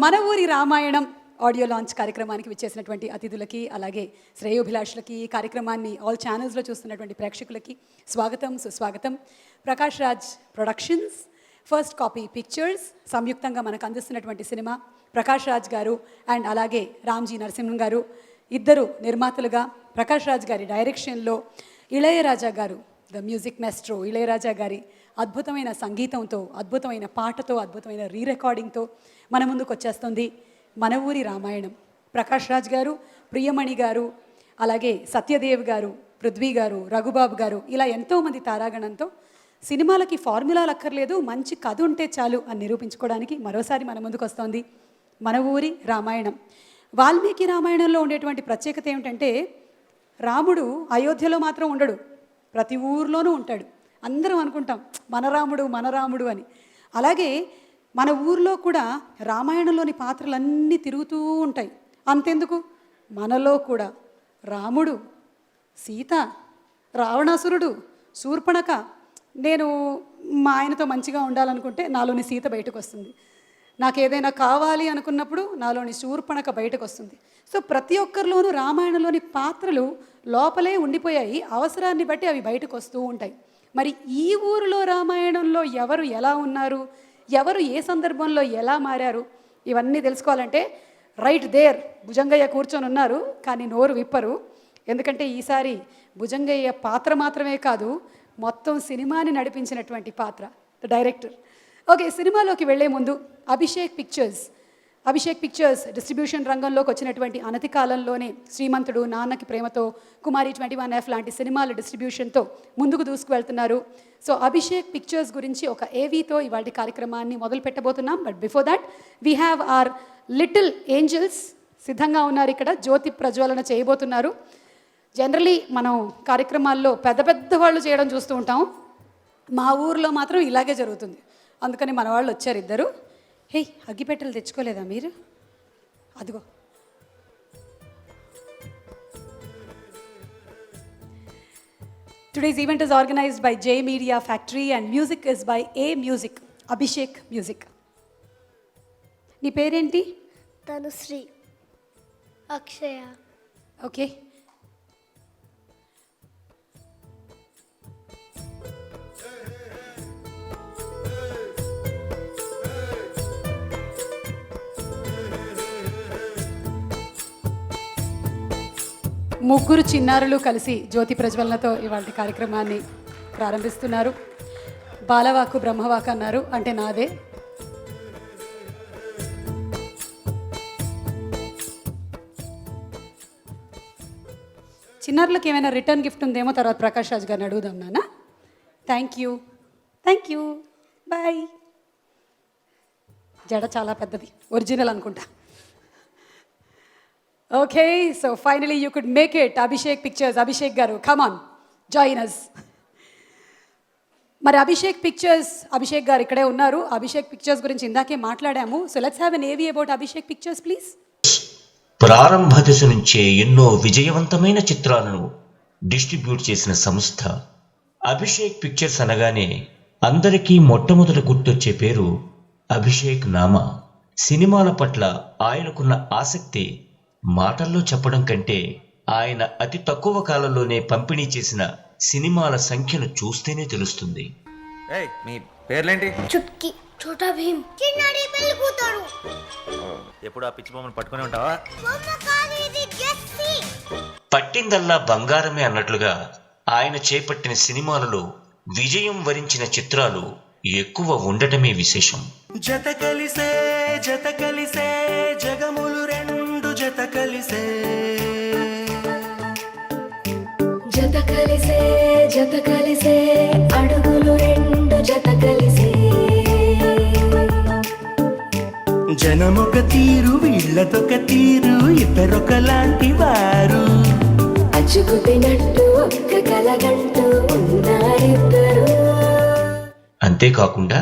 మన Oori Ramayanam audio launch కార్యక్రమానికి విచ్చేసినటువంటి అతిథులకి, అలాగే శ్రేయోభిలాషులకి, ఈ కార్యక్రమాన్ని ఆల్ ఛానల్స్లో చూస్తున్నటువంటి ప్రేక్షకులకి స్వాగతం, సుస్వాగతం. Prakash Raj Productions, First Copy Pictures సంయుక్తంగా మనకు అందిస్తున్నటువంటి సినిమా. ప్రకాష్ రాజ్ గారు అండ్ అలాగే రామ్జీ నరసింహన్ గారు ఇద్దరు నిర్మాతలుగా, ప్రకాష్ రాజ్ గారి డైరెక్షన్లో ఇళయరాజా గారు, ద మ్యూజిక్ మాస్ట్రో ఇళయరాజా గారి అద్భుతమైన సంగీతంతో, అద్భుతమైన పాటతో, అద్భుతమైన రీ రికార్డింగ్తో మన ముందుకు వచ్చేస్తుంది మన ఊరి రామాయణం. ప్రకాష్ రాజ్ గారు, ప్రియమణి గారు, అలాగే సత్యదేవ్ గారు, పృథ్వీ గారు, రఘుబాబు గారు, ఇలా ఎంతోమంది తారాగణంతో సినిమాలకి ఫార్ములాలు అక్కర్లేదు, మంచి కథ ఉంటే చాలు అని నిరూపించుకోవడానికి మరోసారి మన ముందుకు వస్తోంది మన ఊరి రామాయణం. వాల్మీకి రామాయణంలో ఉండేటువంటి ప్రత్యేకత ఏమిటంటే, రాముడు అయోధ్యలో మాత్రం ఉండడు, ప్రతి ఊర్లోనూ ఉంటాడు. అందరం అనుకుంటాం మన రాముడు అని. అలాగే మన ఊర్లో కూడా రామాయణంలోని పాత్రలన్నీ తిరుగుతూ ఉంటాయి. అంతెందుకు, మనలో కూడా రాముడు, సీత, రావణాసురుడు, శూర్పణఖ. నేను మా ఆయనతో మంచిగా ఉండాలనుకుంటే నాలోని సీత బయటకు వస్తుంది, నాకు ఏదైనా కావాలి అనుకున్నప్పుడు నాలోని శూర్పణఖ బయటకు వస్తుంది. సో ప్రతి ఒక్కరిలోనూ రామాయణంలోని పాత్రలు లోపలే ఉండిపోయాయి, అవసరాన్ని బట్టి అవి బయటకు వస్తూ ఉంటాయి. మరి ఈ ఊరిలో రామాయణంలో ఎవరు ఎలా ఉన్నారు, ఎవరు ఏ సందర్భంలో ఎలా మారారు, ఇవన్నీ తెలుసుకోవాలంటే రైట్ దేర్ భుజంగయ్య కూర్చొని ఉన్నారు, కానీ నోరు విప్పరు. ఎందుకంటే ఈసారి భుజంగయ్య పాత్ర మాత్రమే కాదు, మొత్తం సినిమాని నడిపించినటువంటి పాత్ర, ద డైరెక్టర్. ఓకే, సినిమాలోకి వెళ్లే ముందు అభిషేక్ పిక్చర్స్ డిస్ట్రిబ్యూషన్ రంగంలోకి వచ్చినటువంటి అనతి కాలంలోనే శ్రీమంతుడు, నాన్నకి ప్రేమతో, కుమారి 21F లాంటి సినిమాల డిస్ట్రిబ్యూషన్తో ముందుకు దూసుకువెళ్తున్నారు. సో అభిషేక్ పిక్చర్స్ గురించి ఒక ఏవీతో ఇవాళ కార్యక్రమాన్ని మొదలు పెట్టబోతున్నాం. But before that we have our little angels సిద్ధంగా ఉన్నారు, ఇక్కడ జ్యోతి ప్రజ్వలన చేయబోతున్నారు. జనరలీ మనం కార్యక్రమాల్లో పెద్ద పెద్ద వాళ్ళు చేయడం చూస్తూ ఉంటాం, మా ఊర్లో మాత్రం ఇలాగే జరుగుతుంది. అందుకని మన వాళ్ళు వచ్చారు ఇద్దరు. హే, అగ్గిపెట్టెలు తెచ్చుకోలేదా మీరు? అదిగో. Today's event is organized by J Media Factory and music is by A Music, Abhishek Music. నీ పేరేంటి? తనుశ్రీ. అక్షయ. ఓకే, ముగ్గురు చిన్నారులు కలిసి జ్యోతి ప్రజ్వలనతో ఇవాళ కార్యక్రమాన్ని ప్రారంభిస్తున్నారు. బాలవాకు బ్రహ్మవాకు అన్నారు, అంటే నాదే. చిన్నారులకు ఏమైనా రిటర్న్ గిఫ్ట్ ఉందేమో తర్వాత ప్రకాష్ రాజ్ గారిని అడుగుదాం నాన్న. Thank you, bye. జడ చాలా పెద్దది, ఒరిజినల్ అనుకుంటా. Okay, so finally you could make it. Abhishek Pictures, Abhishek గారు, కమ్ ఆన్, జాయిన్ అస్. మరి అభిషేక్ గారు ఇక్కడే ఉన్నారు. అభిషేక్ పిక్చర్స్ గురించి ఇందాకే మాట్లాడాము. సో లెట్స్ హ్యావ్ ఎన్ ఏవీ అబౌట్ అభిషేక్ పిక్చర్స్ ప్లీజ్. ప్రారంభ దశ నుంచే ఎన్నో విజయవంతమైన చిత్రాలను డిస్ట్రిబ్యూట్ చేసిన సంస్థ అభిషేక్ పిక్చర్స్. అనగానే అందరికీ మొట్టమొదట గుర్తొచ్చే పేరు అభిషేక్ నామా. సినిమాల పట్ల ఆయనకున్న ఆసక్తి మాటల్లో చెప్పడం కంటే, ఆయన అతి తక్కువ కాలంలోనే పంపిణీ చేసిన సినిమాల సంఖ్యను చూస్తేనే తెలుస్తుంది. మీ పేర్లేంటి? చుట్కీ, చోటా భీమ్, చిన్నారి పెళ్లి కూతురు. ఎప్పుడు ఆ పిచ్చి బొమ్మను పట్టుకుని ఉంటావా? పట్టిందల్లా బంగారమే అన్నట్లుగా ఆయన చేపట్టిన సినిమాలలో విజయం వరించిన చిత్రాలు ఎక్కువ ఉండటమే విశేషం. జత కలిసే జగములు రెండు జత కలిసే, జత కలిసే అడుగులు రెండు జత కలిసే, జనమొక తీరు వీళ్ళతొక తీరు, ఇద్దరొకలాంటి వారు, అచ్చుకుతినట్టు ఒక్క కలగంటూ ఉన్నారిద్దరు. అంతేకాకుండా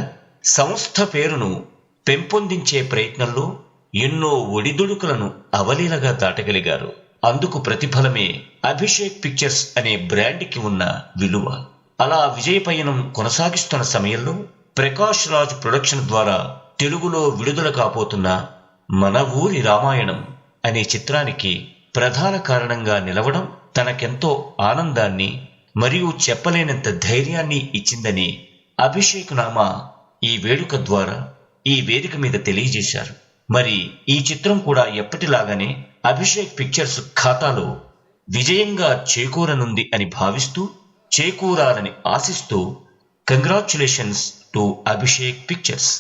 సంస్థ పేరును పెంపొందించే ప్రయత్నంలో ఎన్నో ఒడిదుడుకులను అవలీలగా దాటగలిగారు. అందుకు ప్రతిఫలమే అభిషేక్ పిక్చర్స్ అనే బ్రాండ్కి ఉన్న విలువ. అలా విజయ పయనం కొనసాగిస్తున్న సమయంలో ప్రకాష్ రాజ్ ప్రొడక్షన్ ద్వారా తెలుగులో విడుదల కాబోతున్న మన ఊరి రామాయణం అనే చిత్రానికి ప్రధాన కారణంగా నిలవడం తనకెంతో ఆనందాన్ని మరియు చెప్పలేనంత ధైర్యాన్ని ఇచ్చిందని అభిషేక్ నామా ఈ వేడుక ద్వారా ఈ వేదిక మీద తెలియజేశారు. మరి ఈ చిత్రం కూడా ఎప్పటిలాగానే అభిషేక్ పిక్చర్స్ ఖాతాలో విజయంగా చేకూరనుంది అని భావిస్తూ, చేకూరాలని ఆశిస్తూ congratulations to Abhishek pictures.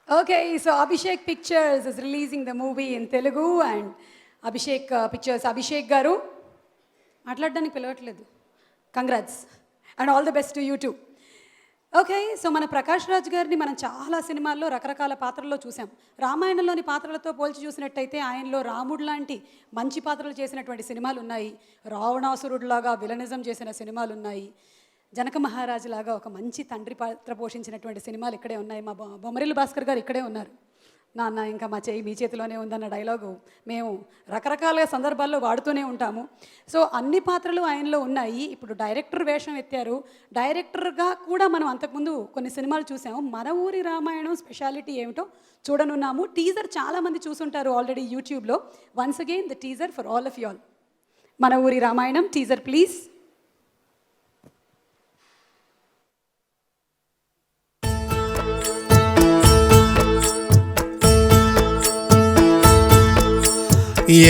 Okay, so Abhishek Pictures is releasing the movie in Telugu and Abhishek Pictures, Abhishek garu మాట్లాడడానికి పిలవట్లేదు. Congrats and all the best to you too. Okay, so మన ప్రకాష్ రాజ్ గారిని మనం చాలా సినిమాల్లో రకరకాల పాత్రల్లో చూసాం. రామాయణంలోని పాత్రలతో పోల్చి చూసినట్టయితే ఆయనలో రాముడు లాంటి మంచి పాత్రలు చేసినటువంటి సినిమాలు ఉన్నాయి, రావణాసురుడిలాగా విలనిజం చేసిన సినిమాలు ఉన్నాయి, జనక మహారాజు లాగా ఒక మంచి తండ్రి పాత్ర పోషించినటువంటి సినిమాలు ఇక్కడే ఉన్నాయి. మా బొమ్మరిల్లు భాస్కర్ గారు ఇక్కడే ఉన్నారు. నాన్న ఇంకా మా చెయ్యి మీ చేతిలోనే ఉందన్న డైలాగు మేము రకరకాల సందర్భాల్లో వాడుతూనే ఉంటాము. సో అన్ని పాత్రలు ఆయనలో ఉన్నాయి. ఇప్పుడు డైరెక్టర్ వేషం ఎత్తారు. డైరెక్టర్గా కూడా మనం అంతకుముందు కొన్ని సినిమాలు చూసాము. మన ఊరి రామాయణం స్పెషాలిటీ ఏమిటో చూడనున్నాము. టీజర్ చాలామంది చూసుంటారు ఆల్రెడీ యూట్యూబ్లో. Once again the teaser for all of you all. మన ఊరి రామాయణం టీజర్ ప్లీజ్.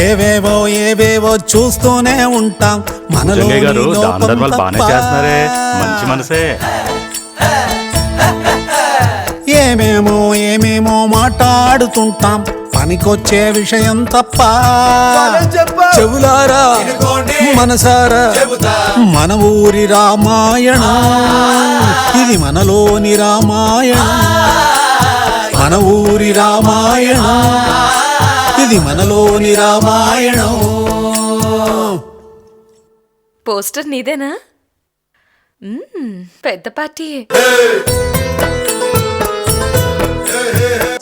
ఏవేవో చూస్తూనే ఉంటాం మనలో గారు దాన ధర్మాలు బాగానే చేస్తున్నారే, మంచి మనసే. ఏమేమో మాట్లాడుతుంటాం పనికొచ్చే విషయం తప్ప చెవులారా మనసారా మన ఊరి రామాయణం ఇది మనలోని రామాయణం, మన ఊరి రామాయణం ఇది మనలోని రామాయణం. పోస్టర్ నీదేనా? పెద్ద పార్టీ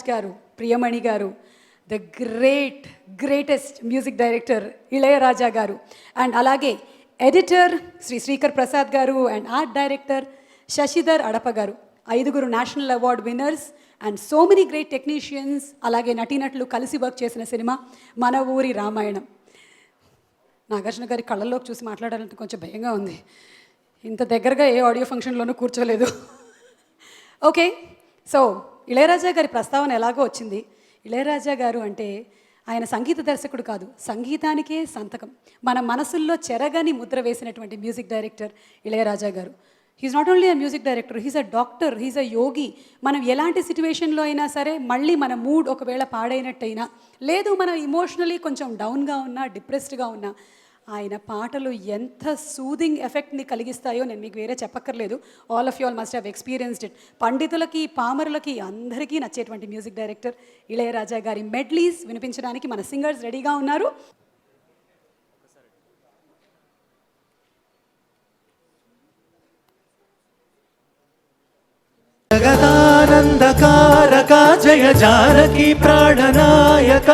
గారు, ప్రియమణి గారు, the greatest music director Ilaiyaraaja గారు, అండ్ అలాగే ఎడిటర్ శ్రీ శ్రీకర్ ప్రసాద్ గారు, అండ్ ఆర్ట్ డైరెక్టర్ శశిధర్ అడప గారు, 5 national award winners and so many great technicians, అలాగే నటీనటులు కలిసి వర్క్ చేసిన సినిమా మన ఊరి రామాయణం. నాగార్జున గారి కళ్ళల్లోకి చూసి మాట్లాడాలంటే కొంచెం భయంగా ఉంది. ఇంత దగ్గరగా ఏ ఆడియో ఫంక్షన్లోనూ కూర్చోలేదు. ఓకే, సో ఇళయరాజా గారి ప్రస్తావన ఎలాగో వచ్చింది. ఇళయరాజా గారు అంటే ఆయన సంగీత దర్శకుడు కాదు, సంగీతానికే సంతకం. మన మనసుల్లో చెరగని ముద్ర వేసినటువంటి music director Ilaiyaraaja garu. He's not only a music director, he's a doctor, he's a yogi. మనం ఎలాంటి సిచ్యువేషన్లో అయినా సరే, మళ్ళీ మన మూడ్ ఒకవేళ పాడైనట్టయినా, లేదు మనం ఇమోషనలీ కొంచెం డౌన్గా ఉన్నా, డిప్రెస్డ్గా ఉన్నా, ఆయన పాటలు ఎంత సూదింగ్ ఎఫెక్ట్ని కలిగిస్తాయో నేను మీకు వేరే చెప్పక్కర్లేదు. All of you all must have experienced it. పండితులకి, పామరులకి అందరికీ నచ్చేటువంటి మ్యూజిక్ డైరెక్టర్ ఇళయరాజా గారి మెడ్లీస్ వినిపించడానికి మన సింగర్స్ రెడీగా ఉన్నారు. జగదానందకారక జయ జానకి ప్రాణనాయక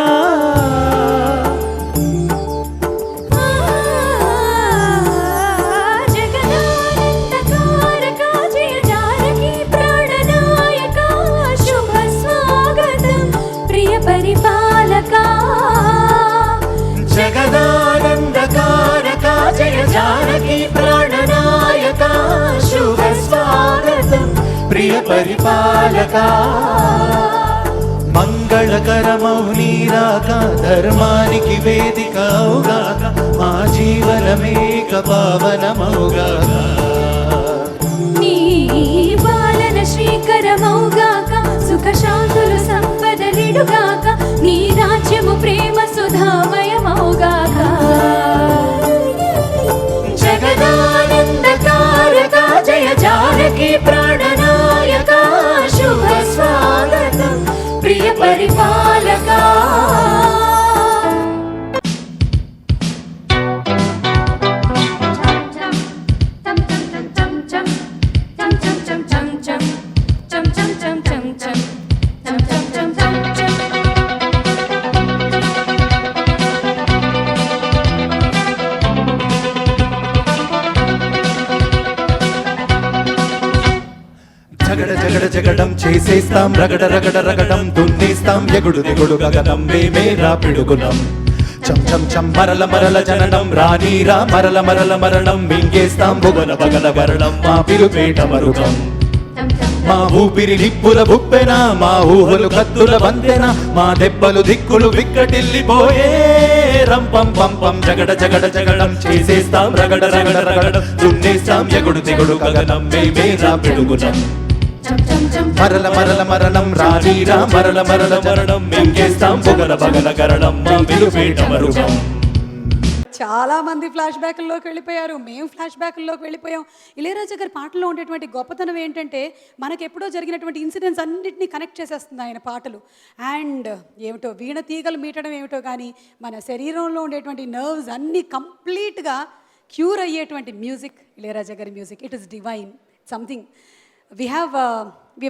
జగదానందకారక జయ జానకి ప్రాణనాయక శుభ స్వాగతం ప్రియ పరిపాలక. మంగళకరమౌ నీరాక ధర్మానికి వేదిక అవుగాక మా జీవనమేక పావనమౌగాక. నీ పాలన శ్రీకరమౌగాక సుఖ శాంతులు సంపదలిడుగాక నీ రాజ్యము ప్రేమ సుధామయమౌగాక. జగదానందకారక జయ జానకి ప్రాణనాయక శుభ స్వాగతం ప్రియ పరిపాలక. జగడ జగడ జగడం చేసేస్తాం రగడ రగడ రగడం దున్నేస్తాం ఎగుడు దిగుడు గగనం మేమేరా పిడుగులం చం చం చం మరల మరల జననం రానీరా మరల మరల మరణం మింగేస్తాం బుగల బగల వరణం మా పిలుపేట మరుగం మా ఊపిరి నిప్పుల బుప్పెన మా ఊహలు కత్తుల వంతెన మా దెబ్బలు దిక్కులు విక్కటిల్లిపోయే రంపం పంపం జగడ జగడ జగడం చేసేస్తాం రగడ రగడ రగడం దున్నేస్తాం ఎగుడు దిగుడు గగనం మేమేరా పిడుగులం మరల మరల మరణం రానీరా మరల మరల మరణం మింగేస్తాం బుగల బగల గరణం మా పిలుపేట మరుగం. చాలా మంది ఫ్లాష్ బ్యాక్ల్లోకి వెళ్ళిపోయారు, మేము ఫ్లాష్ బ్యాక్ల్లోకి వెళ్ళిపోయాం. ఇళయరాజా గారి పాటల్లో ఉండేటువంటి గొప్పతనం ఏంటంటే మనకు ఎప్పుడో జరిగినటువంటి ఇన్సిడెంట్స్ అన్నింటినీ కనెక్ట్ చేసేస్తుంది ఆయన పాటలు. అండ్ ఏమిటో వీణ తీగలు మీటడం ఏమిటో కానీ మన శరీరంలో ఉండేటువంటి నర్వ్స్ అన్నీ కంప్లీట్గా క్యూర్ అయ్యేటువంటి మ్యూజిక్ ఇళయరాజా గారి music. It is divine something. We are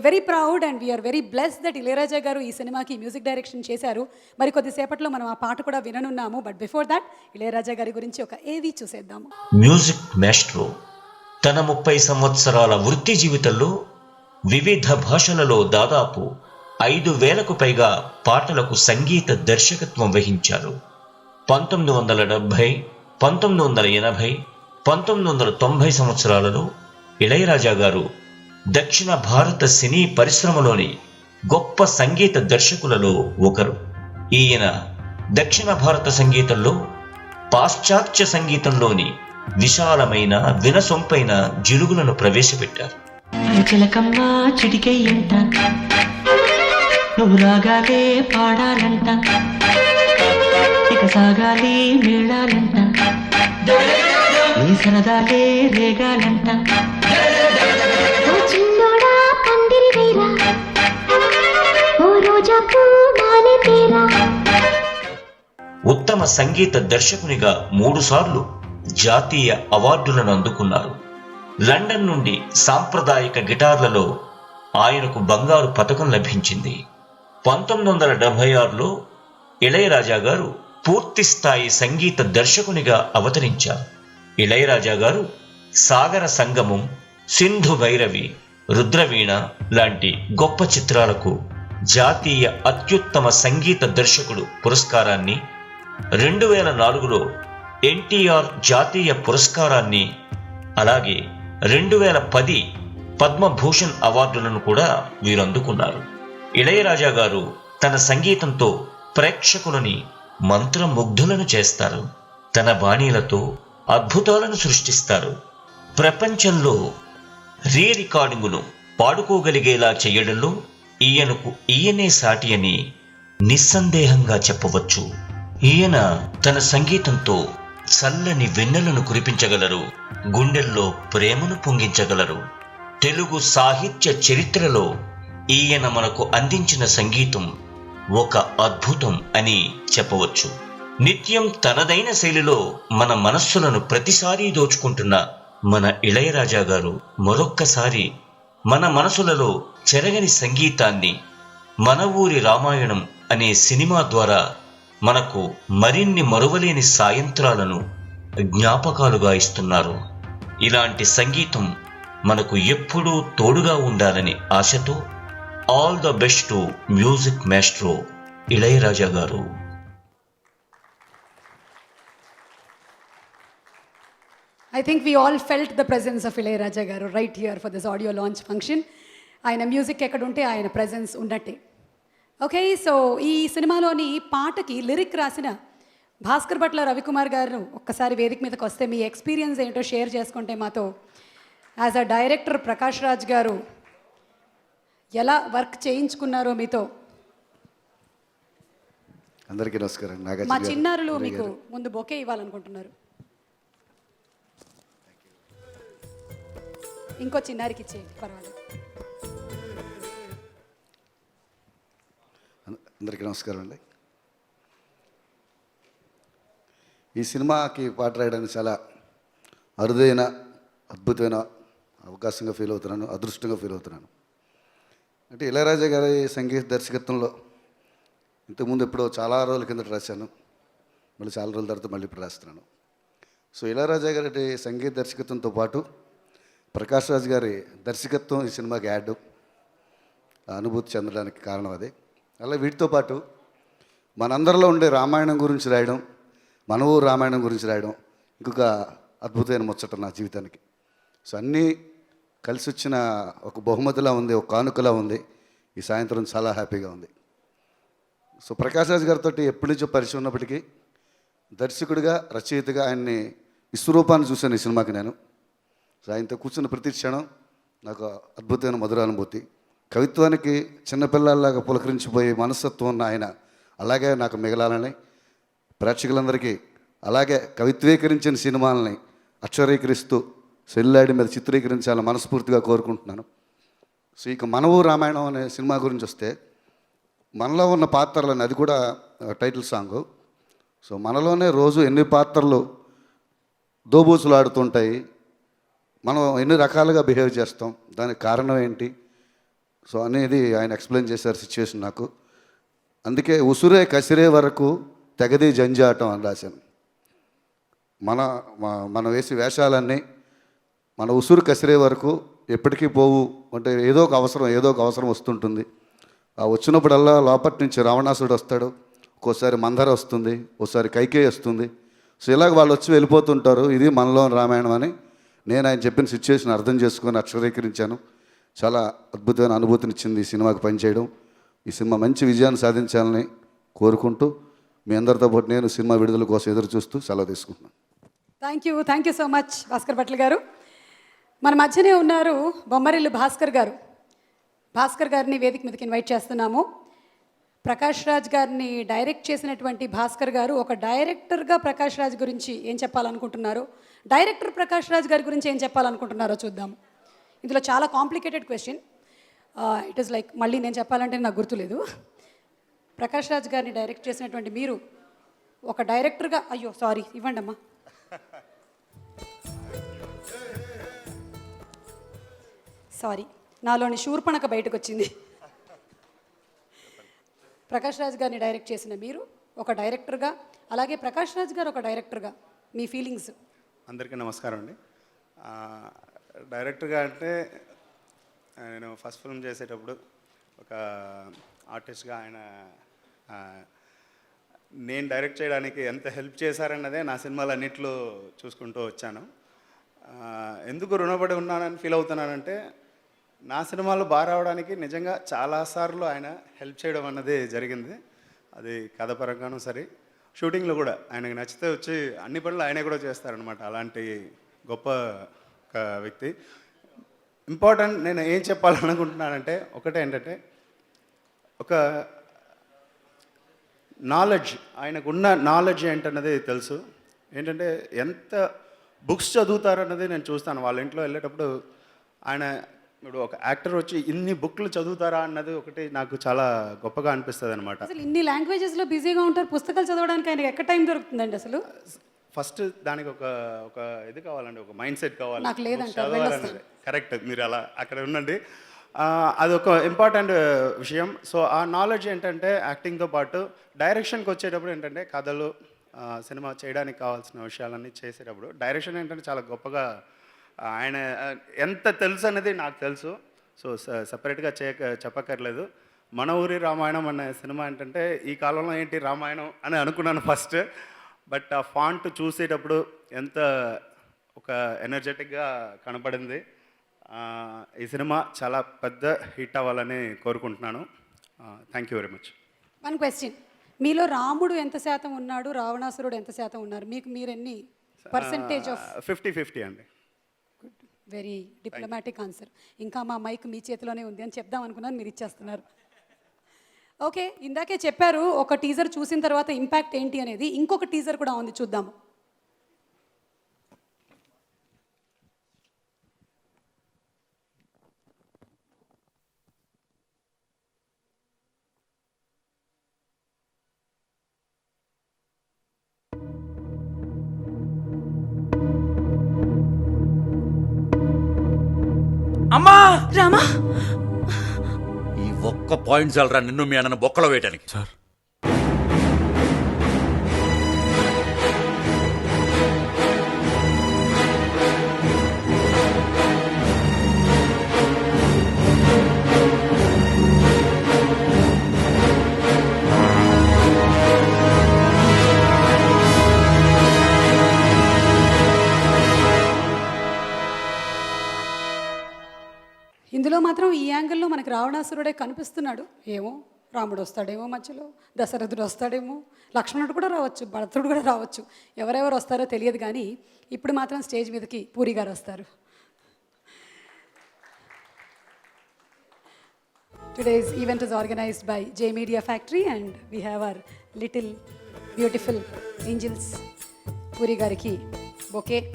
very proud and we are very blessed that Ilaiyaraaja garu ఈ సినిమాకి మ్యూజిక్ డైరెక్షన్ చేశారు. మరి కొద్దిసేపట్లో మనం ఆ పాట కూడా విననున్నాము. బట్ బిఫోర్ దట్ ఇళయరాజా గారి గురించి ఒక ఏవి చూసేద్దాము. మ్యూజిక్ మాస్ట్రో తన 30 సంవత్సరాల వృత్తి జీవితంలో వివిధ భాషలలో దాదాపు 5,000కు పైగా పాటలకు సంగీత దర్శకత్వం వహించారు. 1970, 1980, 1990 సంవత్సరాలలో ఇళయరాజా గారు దక్షిణ భారత సినీ పరిశ్రమలోని గొప్ప సంగీత దర్శకులలో ఒకరు. ఈయన దక్షిణ భారత సంగీతంలో పాశ్చాత్య సంగీతంలోని విశాలమైన వినసొంపైన జిలుగులను ప్రవేశపెట్టారు. చిలకమ్మ చిటికెయ్యంట నువ్వు రాగాలే పాడాలంట ఇక సాగాలి మేళాలంట నీ సరదాలే రేగాలంట ఉత్తమ సంగీత దర్శకునిగా 3 సార్లు జాతీయ అవార్డులను అందుకున్నారు. లండన్ నుండి సాంప్రదాయక గిటార్లలో ఆయనకు బంగారు పతకం లభించింది. 1976లో ఇళయరాజా గారు పూర్తిస్థాయి సంగీత దర్శకునిగా అవతరించారు. ఇళయరాజా గారు సాగర సంగమం, సింధు భైరవి, రుద్రవీణ లాంటి గొప్ప చిత్రాలకు జాతీయ అత్యుత్తమ సంగీత దర్శకుడు పురస్కారాన్ని, 2004లో ఎన్టీఆర్ జాతీయ పురస్కారాన్ని, అలాగే 2010 పద్మభూషణ్ అవార్డులను కూడా వీరు అందుకున్నారు. ఇళయరాజా గారు తన సంగీతంతో ప్రేక్షకులని మంత్రముగ్ధులను చేస్తారు. తన బాణీలతో అద్భుతాలను సృష్టిస్తారు. ప్రపంచంలో రీ రికార్డింగును పాడుకోగలిగేలా చేయడంలో ఈయనే సాటి అని నిస్సందేహంగా చెప్పవచ్చు. ఈయన తన సంగీతంతో చల్లని వెన్నెలను కురిపించగలరు, గుండెల్లో ప్రేమను పొంగించగలరు. తెలుగు సాహిత్య చరిత్రలో ఈయన మనకు అందించిన సంగీతం ఒక అద్భుతం అని చెప్పవచ్చు. నిత్యం తనదైన శైలిలో మన మనస్సులను ప్రతిసారి దోచుకుంటున్న మన ఇళయరాజా గారు మరొక్కసారి మన మనసులలో చెరగని సంగీతాన్ని మన ఊరి రామాయణం అనే సినిమా ద్వారా మనకు మరిన్ని మరువలేని సాయంత్రాలను జ్ఞాపకాలుగా ఇస్తున్నారు. ఇలాంటి సంగీతం మనకు ఎప్పుడూ తోడుగా ఉండాలని ఆశతో all the best to music maestro Ilaiyaraaja గారు. I think we all felt the presence of Ilayaraja garu right here for this audio launch function. ఆయన మ్యూజిక్ ఎక్కడుంటే ఆయన ప్రెజెన్స్ ఉన్నట్టే. ఓకే, సో ఈ సినిమాలోని పాటకి లిరిక్ రాసిన భాస్కర్ భట్ల రవికుమార్ గారు ఒక్కసారి వేదిక మీదకి వస్తే మీ ఎక్స్పీరియన్స్ ఏంటో షేర్ చేసుకుంటే మాతో. As a director Prakash Raj గారు ఎలా వర్క్ చేయించుకున్నారో మీతో. అందరికీ నమస్కారం. మా చిన్నారులు మీకు ముందు బొకే ఇవ్వాలనుకుంటున్నారు. ఇంకో చిన్నారికి ఇచ్చేయండి, పర్వాలేదు. అందరికీ నమస్కారం అండి. ఈ సినిమాకి పాట రాయడానికి చాలా అరుదైన అద్భుతమైన అవకాశంగా ఫీల్ అవుతున్నాను, అదృష్టంగా ఫీల్ అవుతున్నాను. అంటే ఇళయరాజా గారి సంగీత దర్శకత్వంలో ఇంతకుముందు ఎప్పుడో చాలా రోజుల కిందట రాశాను, మళ్ళీ చాలా రోజుల తర్వాత మళ్ళీ ఇప్పుడు రాస్తున్నాను. సో ఇళయరాజా గారి సంగీత దర్శకత్వంతో పాటు ప్రకాష్ రాజ్ గారి దర్శకత్వం ఈ సినిమాకి యాడ్. అనుభూతి చెందడానికి కారణం అదే. అలా వీటితో పాటు మనందరిలో ఉండే రామాయణం గురించి రాయడం, మన ఊరు రామాయణం గురించి రాయడం ఇంకొక అద్భుతమైన ముచ్చట నా జీవితానికి. సో అన్నీ కలిసి వచ్చిన ఒక బహుమతిలా ఉంది, ఒక కానుకలా ఉంది. ఈ సాయంత్రం చాలా హ్యాపీగా ఉంది. సో ప్రకాష్ రాజ్ గారితో ఎప్పటి నుంచో పరిచయం ఉన్నప్పటికీ దర్శకుడిగా, రచయితగా ఆయన్ని విశ్వరూపాన్ని చూశాను ఈ సినిమాకి నేను. సో ఆయనతో కూర్చున్న ప్రతి క్షణం నాకు అద్భుతమైన మధుర అనుభూతి. కవిత్వానికి చిన్నపిల్లల్లాగా పులకరించిపోయే మనస్తత్వం ఉన్న ఆయన అలాగే నాకు మిగలాలని, ప్రేక్షకులందరికీ అలాగే కవిత్వీకరించిన సినిమాలని అక్షరీకరిస్తూ సెల్లాడి మీద చిత్రీకరించాలని మనస్ఫూర్తిగా కోరుకుంటున్నాను. సో ఇక మన ఊరు రామాయణం అనే సినిమా గురించి వస్తే, మనలో ఉన్న పాత్రలని, అది కూడా టైటిల్ సాంగు. సో మనలోనే రోజు ఎన్ని పాత్రలు దోబూసులు ఆడుతుంటాయి, మనం ఎన్ని రకాలుగా బిహేవ్ చేస్తాం, దానికి కారణం ఏంటి సో అనేది ఆయన ఎక్స్ప్లెయిన్ చేశారు సిచ్యువేషన్ నాకు. అందుకే ఉసురే కసిరే వరకు తెగది జంజాటం అని రాశాను. మనం వేసే వేషాలన్నీ మన ఉసురు కసిరే వరకు ఎప్పటికీ పోవు. అంటే ఏదో ఒక అవసరం వస్తుంటుంది. ఆ వచ్చినప్పుడల్లా లోపటి నుంచి రావణాసుడు వస్తాడు, ఒక్కోసారి మందర వస్తుంది, ఒకసారి కైకేయి వస్తుంది. సో ఇలాగ వాళ్ళు వచ్చి వెళ్ళిపోతుంటారు. ఇది మనలో రామాయణం అని నేను ఆయన చెప్పిన సిచ్యువేషన్ అర్థం చేసుకొని అక్షరీకరించాను. చాలా అద్భుతమైన అనుభూతినిచ్చింది ఈ సినిమాకి పనిచేయడం. ఈ సినిమా మంచి విజయాన్ని సాధించాలని కోరుకుంటూ మీ అందరితో పాటు నేను సినిమా విడుదల కోసం ఎదురు చూస్తూ సెలవు తీసుకుంటున్నాను. Thank you so much Bhaskar Bhatla గారు. మన మధ్యనే ఉన్నారు బొమ్మరిల్లు భాస్కర్ గారు. భాస్కర్ గారిని వేదిక మీదకి ఇన్వైట్ చేస్తున్నాము. ప్రకాష్ రాజ్ గారిని డైరెక్ట్ చేసినటువంటి భాస్కర్ గారు ఒక డైరెక్టర్గా ప్రకాష్ రాజ్ గురించి ఏం చెప్పాలనుకుంటున్నారో, డైరెక్టర్ ప్రకాష్ రాజ్ గారి గురించి ఏం చెప్పాలనుకుంటున్నారో చూద్దాం. ఇందులో చాలా complicated question. It is like మళ్ళీ నేను చెప్పాలంటే నాకు గుర్తులేదు. ప్రకాష్ రాజ్ గారిని డైరెక్ట్ చేసినటువంటి మీరు ఒక డైరెక్టర్గా, అయ్యో సారీ ఇవ్వండి అమ్మా. సారీ, నాలోని శూర్పణక బయటకు వచ్చింది. ప్రకాష్ రాజ్ గారిని డైరెక్ట్ చేసిన మీరు ఒక డైరెక్టర్గా, అలాగే ప్రకాష్ రాజ్ గారు ఒక డైరెక్టర్గా మీ ఫీలింగ్స్. అందరికీ నమస్కారం అండి. డైరెక్టర్గా అంటే నేను ఫస్ట్ ఫిల్మ్ చేసేటప్పుడు ఒక ఆర్టిస్ట్గా ఆయన నేను డైరెక్ట్ చేయడానికి ఎంత హెల్ప్ చేశారన్నదే నా సినిమాలన్నింటిలో చూసుకుంటూ వచ్చాను. ఎందుకు రుణపడి ఉన్నానని ఫీల్ అవుతున్నానంటే, నా సినిమాలు బాగా రావడానికి నిజంగా చాలాసార్లు ఆయన హెల్ప్ చేయడం అన్నది జరిగింది. అది కథ పరంగానూ సరే, షూటింగ్లో కూడా ఆయనకు నచ్చితే వచ్చి అన్ని పనులు ఆయనే కూడా చేస్తారనమాట. అలాంటి గొప్ప ఒక వ్యక్తి. ఇంపార్టెంట్ నేను ఏం చెప్పాలనుకుంటున్నానంటే, ఒకటే ఏంటంటే, ఒక నాలెడ్జ్, ఆయనకున్న నాలెడ్జ్ ఏంటన్నది తెలుసు. ఏంటంటే ఎంత బుక్స్ చదువుతారన్నది నేను చూస్తాను. వాళ్ళ ఇంట్లో వెళ్ళేటప్పుడు ఆయన ఇప్పుడు ఒక యాక్టర్ వచ్చి ఇన్ని బుక్లు చదువుతారా అన్నది ఒకటి నాకు చాలా గొప్పగా అనిపిస్తుంది అనమాట. అసలు ఇన్ని లాంగ్వేజెస్లో బిజీగా ఉంటారు, పుస్తకాలు చదవడానికి ఆయనకి ఎక్కడ టైం దొరుకుతుందండి అసలు? ఫస్ట్ దానికి ఒక ఇది కావాలండి, ఒక మైండ్ సెట్ కావాలి. నాకు లేదంట. కరెక్ట్, మీరు అలా అక్కడ ఉండండి. అదొక ఇంపార్టెంట్ విషయం. సో ఆ నాలెడ్జ్ ఏంటంటే యాక్టింగ్తో పాటు డైరెక్షన్కి వచ్చేటప్పుడు ఏంటంటే, కథలు సినిమా చేయడానికి కావాల్సిన విషయాలన్నీ చేసేటప్పుడు డైరెక్షన్ ఏంటంటే చాలా గొప్పగా ఆయన ఎంత తెలుసు అనేది నాకు తెలుసు. సో సపరేట్గా చెప్పక్కర్లేదు. మన ఊరి రామాయణం అనే సినిమా ఏంటంటే, ఈ కాలంలో ఏంటి రామాయణం అని అనుకున్నాను ఫస్ట్. బట్ ఆ ఫాంట్ చూసేటప్పుడు ఎంత ఒక ఎనర్జెటిక్గా కనపడింది. ఈ సినిమా చాలా పెద్ద హిట్ అవ్వాలని కోరుకుంటున్నాను. Thank you very much. One question, మీలో రాముడు ఎంత శాతం ఉన్నాడు, రావణాసురుడు ఎంత శాతం ఉన్నారు? మీకు మీరు ఎన్ని పర్సెంటేజ్ ఆఫ్? 50-50 అండి. Very diplomatic answer. ఇంకా మా మైక్ మీ చేతిలోనే ఉంది అని చెప్దాం అనుకున్నాను, మీరు ఇచ్చేస్తున్నారు. ఓకే, ఇందాకే చెప్పారు ఒక టీజర్ చూసిన తర్వాత ఇంపాక్ట్ ఏంటి అనేది. ఇంకొక టీజర్ కూడా ఉంది, చూద్దాము. అమ్మా రామా, ఈ ఒక్క పాయింట్ చాలరా నిన్ను మీ అన్నను బొక్కలో వేయటానికి. సార్, ఇందులో మాత్రం ఈ యాంగిల్లో మనకి రావణాసురుడే కనిపిస్తున్నాడు. ఏమో రాముడు వస్తాడేమో, మధ్యలో దశరథుడు వస్తాడేమో, లక్ష్మణుడు కూడా రావచ్చు, భరతుడు కూడా రావచ్చు, ఎవరెవరు వస్తారో తెలియదు. కానీ ఇప్పుడు మాత్రం స్టేజ్ మీదకి పూరి గారు వస్తారు. Today's event is organized by J Media Factory and we have our little beautiful angels. Puri gariki bouquet.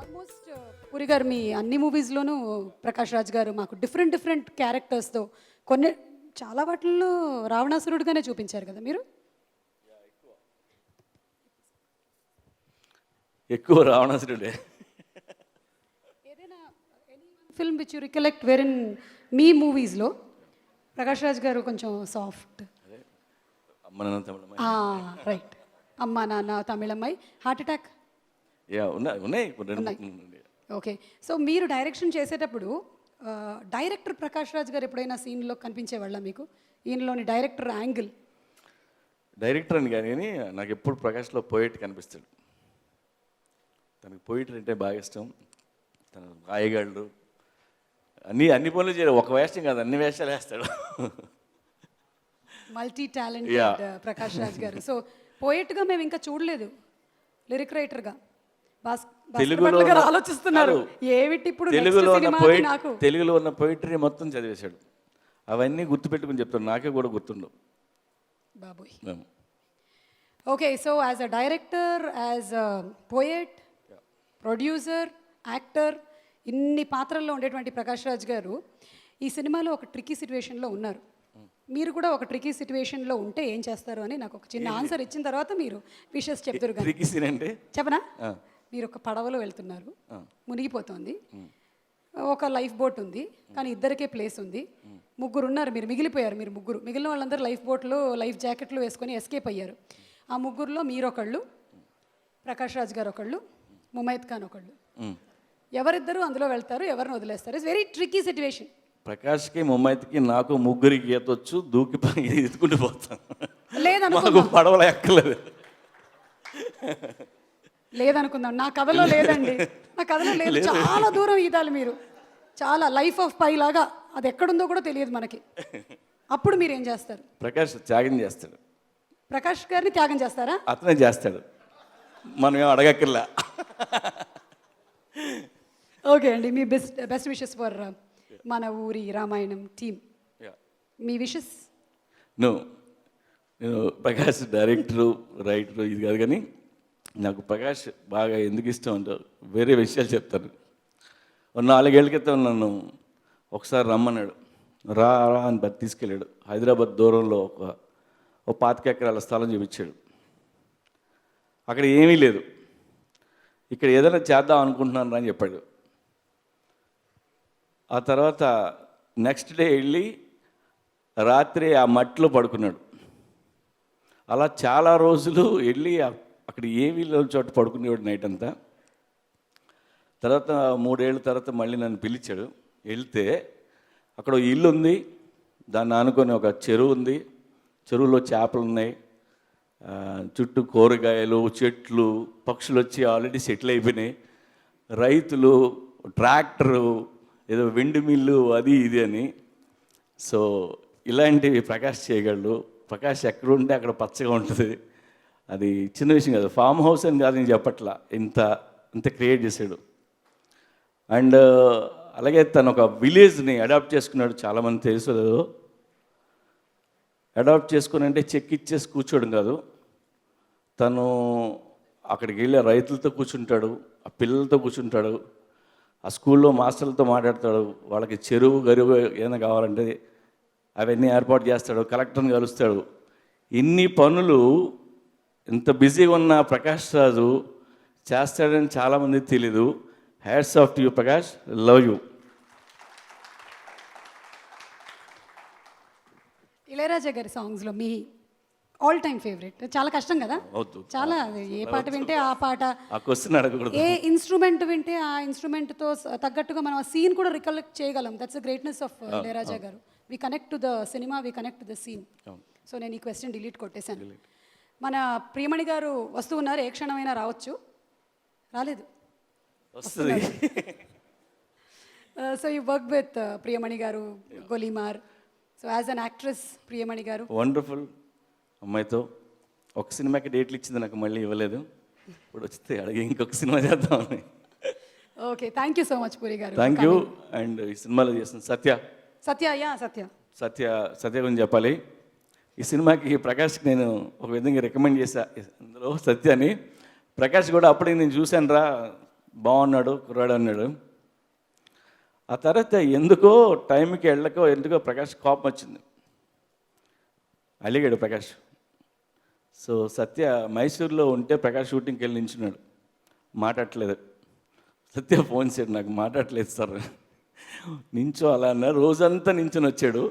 Almost Puri garu మీ అన్ని మూవీస్లోనూ ప్రకాష్ రాజ్ గారు మాకు డిఫరెంట్ క్యారెక్టర్స్తో కొన్ని చాలా వాటిల్లో రావణాసురుడుగానే చూపించారు కదా మీరు. ఎక్కువ రావణాసురుడే. ఫిల్మ్ విచ్ యూ రికలెక్ట్ వెరిన్ మీ మూవీస్లో ప్రకాష్ రాజ్ గారు కొంచెం సాఫ్ట్, రైట్, అమ్మా నాన్న తమిళమ్మాయి, హార్ట్ అటాక్ ఉన్నాయి. ఓకే. సో మీరు డైరెక్షన్ చేసేటప్పుడు డైరెక్టర్ ప్రకాష్ రాజ్ గారు ఎప్పుడైనా సీన్లో కనిపించేవాళ్ళ మీకు? ఈయనలోని డైరెక్టర్ యాంగిల్. డైరెక్టర్ అని కానీ నాకు ఎప్పుడు ప్రకాష్లో పోయిట్ కనిపిస్తాడు. తనకు పోయిటరీ అంటే బాగా ఇష్టం. తను రాయగలడు, అన్ని పనులు చేయడు. ఒక వేషం కాదు, అన్ని వేషాలు వేస్తాడు. మల్టీ టాలెంటెడ్ ప్రకాష్ రాజ్ గారు. సో పోయిట్గా మేము ఇంకా చూడలేదు, లిరిక్ రైటర్గా తెలుగులో ఆలోచిస్తున్నారు ఏమిటి ఇప్పుడు తెలుగులో ఉన్న పోయిటరీ మొత్తం చదివేశాడు. అవన్నీ గుర్తుపెట్టుకుని చెప్తాడు, నాకే కూడా గుర్తుండవు బాబోయ్. Okay. So as a director, as a poet, producer, actor, ఇన్ని పాత్రల్లో ఉండేటువంటి ప్రకాష్ రాజ్ గారు ఈ సినిమాలో ఒక ట్రికీ సిచ్యువేషన్లో ఉన్నారు. మీరు కూడా ఒక ట్రికీ సిచ్యువేషన్లో ఉంటే ఏం చేస్తారు అని నాకు ఒక చిన్న ఆన్సర్ ఇచ్చిన తర్వాత మీరు విషెస్ చెప్తారు. చెప్పనా? మీరు ఒక పడవలో వెళ్తున్నారు, మునిగిపోతుంది, ఒక లైఫ్ బోట్ ఉంది, కానీ ఇద్దరికే ప్లేస్ ఉంది, ముగ్గురు ఉన్నారు, మీరు మిగిలిపోయారు. మీరు ముగ్గురు, మిగిలిన వాళ్ళందరూ లైఫ్ బోట్లో లైఫ్ జాకెట్లు వేసుకొని ఎస్కేప్ అయ్యారు. ఆ ముగ్గురులో మీరు ఒకళ్ళు, ప్రకాష్ రాజ్ గారు ఒకళ్ళు, ముమైత్ ఖాన్ ఒకళ్ళు. ఎవరిద్దరు అందులో వెళ్తారు, ఎవరిని వదిలేస్తారు? It's very tricky situation. ప్రకాష్కి, ముమైత్కి, నాకు ముగ్గురికి ఈతొచ్చు, దూకి ఎత్తుకుంటూ పోతాం. లేదనుకుందాం, పడవల ఎక్కలేదు. లేదనుకుందాం, నా కథలో లేదండి, నా కథలో లేదు. చాలా దూరం ఈదాలి మీరు, చాలా లైఫ్ ఆఫ్ పై లాగా, అది ఎక్కడుందో కూడా తెలియదు మనకి. అప్పుడు మీరు ఏం చేస్తారు? ప్రకాష్ త్యాగం చేస్తాడు. ప్రకాష్ గారిని త్యాగం చేస్తారా? అతనే చేస్తాడు, మనం ఏం అడగక్కర్లా. ఓకే అండి, మీ బెస్ట్ విషెస్ ఫర్ మన ఊరి రామాయణం టీమ్. మీ విషెస్? నేను ప్రకాష్ డైరెక్టరు, రైటరు ఇది కాదు, కానీ నాకు ప్రకాష్ బాగా ఎందుకు ఇష్టం అంటే వేరే విషయాలు చెప్తాను. 4 ఏళ్ల క్రితం నన్ను ఒకసారి రమ్మన్నాడు, రా అని తీసుకెళ్ళాడు. హైదరాబాద్ దూరంలో ఒక 25 ఎకరాల స్థలం చూపించాడు. అక్కడ ఏమీ లేదు, ఇక్కడ ఏదైనా చేద్దాం అనుకుంటున్నాను అని చెప్పాడు. ఆ తర్వాత నెక్స్ట్ డే వెళ్ళి రాత్రి ఆ మట్టిలో పడుకున్నాడు. అలా చాలా రోజులు వెళ్ళి అక్కడ ఏమీ లేని చోట పడుకునేవాడు నైట్ అంతా. తర్వాత 3 ఏళ్ళ తర్వాత మళ్ళీ నన్ను పిలిచాడు. వెళ్తే అక్కడ ఇల్లు ఉంది, దాన్ని ఆనుకొని ఒక చెరువు ఉంది, చెరువులో చేపలు ఉన్నాయి, చుట్టూ కూరగాయలు, చెట్లు, పక్షులు వచ్చి ఆల్రెడీ సెటిల్ అయిపోయినాయి, రైతులు, ట్రాక్టరు, ఏదో వెండి మిల్లు, అది ఇది అని. సో ఇలాంటివి ప్రకాష్ చేయగలడు. ప్రకాష్ ఎక్కడుంటే అక్కడ పచ్చగా ఉంటుంది. అది చిన్న విషయం కాదు, ఫామ్ హౌస్ అని కాదు నేను చెప్పట్లా, ఇంత క్రియేట్ చేశాడు. అండ్ అలాగే తను ఒక విలేజ్ని అడాప్ట్ చేసుకున్నాడు. చాలామంది తెలుసు లేదో, అడాప్ట్ చేసుకుని అంటే చెక్ ఇచ్చేసి కూర్చోడం కాదు, తను అక్కడికి వెళ్ళి రైతులతో కూర్చుంటాడు, ఆ పిల్లలతో కూర్చుంటాడు, ఆ స్కూల్లో మాస్టర్లతో మాట్లాడతాడు, వాళ్ళకి చెరువు గరువు ఏదైనా కావాలంటే అవన్నీ ఏర్పాటు చేస్తాడు, కలెక్టర్ని కలుస్తాడు. ఇన్ని పనులు ఇంత బిజీగా ఉన్న ప్రకాష్ రాజు చేస్తాడని చాలామందికి తెలీదు. Hats off to you Prakash, love you. Ilaiyaraaja గారి సాంగ్స్లో మీ ఆల్ టైమ్ ఫేవరెట్? చాలా కష్టం కదా, చాలా, ఏ పాట వింటే ఆ పాట, ఏ ఇన్స్ట్రుమెంట్ వింటే ఆ ఇన్స్ట్రుమెంట్తో తగ్గట్టుగా మనం ఆ సీన్ కూడా రికలెక్ట్ చేయగలం. That's the greatness of Ilaiyaraaja garu. We connect to the cinema, we connect to the scene. So నేను ఈ క్వశ్చన్ డిలీట్ కొట్టేశాను. మన ప్రియమణి గారు వస్తూ ఉన్నారు, ఏ క్షణమైనా రావచ్చు. రాలేదు. వస్తుంది. So you work with Priyamani garu, Golimaar. So as an actress Priyamani garu. Wonderful అమ్మాయితో ఒక సినిమాకి డేట్లు ఇచ్చింది, నాకు మళ్ళీ ఇవ్వలేదు. ఇప్పుడు వస్తే అడిగి ఇంకొక సినిమా చేద్దామని. Okay, thank you so much Puri garu. Thank you. And ఈ సినిమాలో చేసిన సత్య గురించి చెప్పాలి. ఈ సినిమాకి ప్రకాష్కి నేను ఒక విధంగా రికమెండ్ చేశా, అందులో సత్యాని. ప్రకాష్ కూడా అప్పుడే నేను చూశాను రా, బాగున్నాడు కుర్రాడు అన్నాడు. ఆ తర్వాత ఎందుకో టైంకి వెళ్ళకో ఎందుకో ప్రకాష్ కోపం వచ్చింది, అలిగాడు ప్రకాష్. సో సత్య మైసూర్లో ఉంటే ప్రకాష్ షూటింగ్కి వెళ్ళి నించున్నాడు, మాట్లాడట్లేదు. సత్య ఫోన్ చేయడు, నాకు మాట్లాడట్లేదు సార్. నించో అలా అన్న, రోజంతా నించుని వచ్చాడు.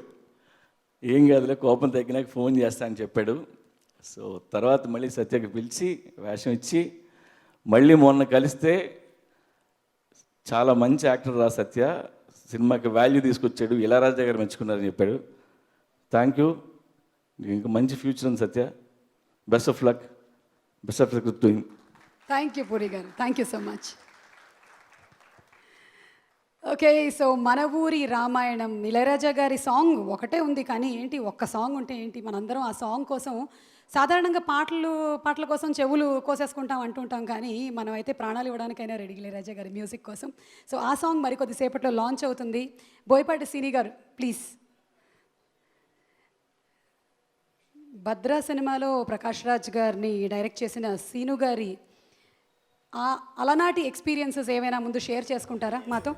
ఏం కాదులే, కోపం తగ్గినాక ఫోన్ చేస్తా అని చెప్పాడు. సో తర్వాత మళ్ళీ సత్యకి పిలిచి వేషం ఇచ్చి మళ్ళీ మొన్న కలిస్తే చాలా మంచి యాక్టర్ రా సత్య, సినిమాకి వాల్యూ తీసుకొచ్చాడు, ఇళయరాజా గారు మెచ్చుకున్నారని చెప్పాడు. థ్యాంక్ యూ, ఇంకా మంచి ఫ్యూచర్ ఉంది Satya. Best of luck, best of luck to him. Thank you Puri garu, thank you so much. Okay, so Mana Oori Ramayanam, Ilaiyaraaja గారి సాంగ్ ఒకటే ఉంది, కానీ ఏంటి ఒక్క సాంగ్ ఉంటే ఏంటి, మనందరం ఆ సాంగ్ కోసం సాధారణంగా పాటల కోసం చెవులు కోసేసుకుంటాం అంటుంటాం, కానీ మనం అయితే ప్రాణాలు ఇవ్వడానికైనా రెడీ ఇళయరాజా గారి మ్యూజిక్ కోసం. సో ఆ సాంగ్ మరికొద్దిసేపట్లో లాంచ్ అవుతుంది. బోయపాటి సీని గారు ప్లీజ్. భద్రా సినిమాలో ప్రకాష్ రాజ్ గారిని డైరెక్ట్ చేసిన సీను గారి అలనాటి ఎక్స్పీరియన్సెస్ ఏమైనా ముందు షేర్ చేసుకుంటారా మాతో?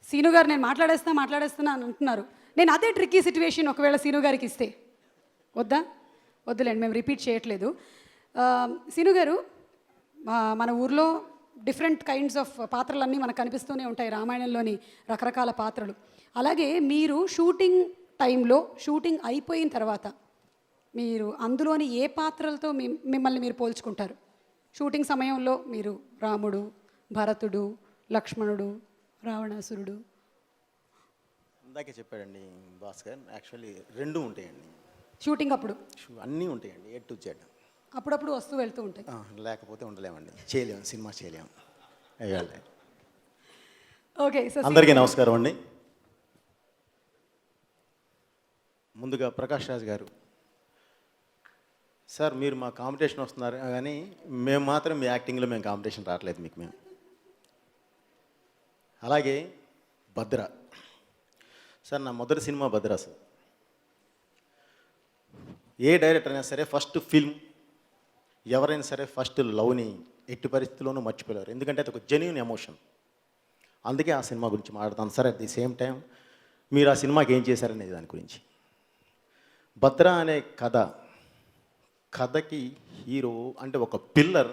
సీను గారు నేను మాట్లాడేస్తున్నా అని అంటున్నారు. నేను అదే ట్రిక్కీ సిచ్యువేషన్ ఒకవేళ సీను గారికి ఇస్తే వద్దులేండి, మేము రిపీట్ చేయట్లేదు. సీను గారు, మన ఊర్లో డిఫరెంట్ కైండ్స్ ఆఫ్ పాత్రలన్నీ మనకు కనిపిస్తూనే ఉంటాయి, రామాయణంలోని రకరకాల పాత్రలు. అలాగే మీరు షూటింగ్ టైంలో, షూటింగ్ అయిపోయిన తర్వాత మీరు అందులోని ఏ పాత్రలతో మిమ్మల్ని మీరు పోల్చుకుంటారు? షూటింగ్ సమయంలో మీరు రాముడు, భరతుడు, లక్ష్మణుడు, రావణాసురుడు. ఇందాకే చెప్పాడండి భాస్కర్, యాక్చువల్లీ రెండు ఉంటాయండి షూటింగ్ అప్పుడు. అన్నీ ఉంటాయండి, ఏ టు జెడ్. అప్పుడప్పుడు వస్తూ వెళ్తూ ఉంటాయి, లేకపోతే ఉండలేమండి, చేయలేము, సినిమా చేయలేము. ఓకే, సో అందరికీ నమస్కారం అండి. ముందుగా ప్రకాష్ రాజ్ గారు సార్, మీరు మా కాంపిటీషన్ వస్తున్నారు కానీ మేము మాత్రం మీ యాక్టింగ్లో మేము కాంపిటీషన్ రావట్లేదు మీకు మేము. అలాగే భద్ర సార్, నా మొదటి సినిమా భద్ర సార్. ఏ డైరెక్టర్ అయినా సరే ఫస్ట్ ఫిల్మ్ ఎవరైనా సరే ఫస్ట్ లవ్ని ఎట్టి పరిస్థితుల్లోనూ మర్చిపోలేరు, ఎందుకంటే అది ఒక జెన్యూన్ ఎమోషన్. అందుకే ఆ సినిమా గురించి మాట్లాడతాను sir. At the same time మీరు ఆ సినిమాకి ఏం చేశారనేది దాని గురించి. భద్ర అనే కథకి హీరో అంటే ఒక పిల్లర్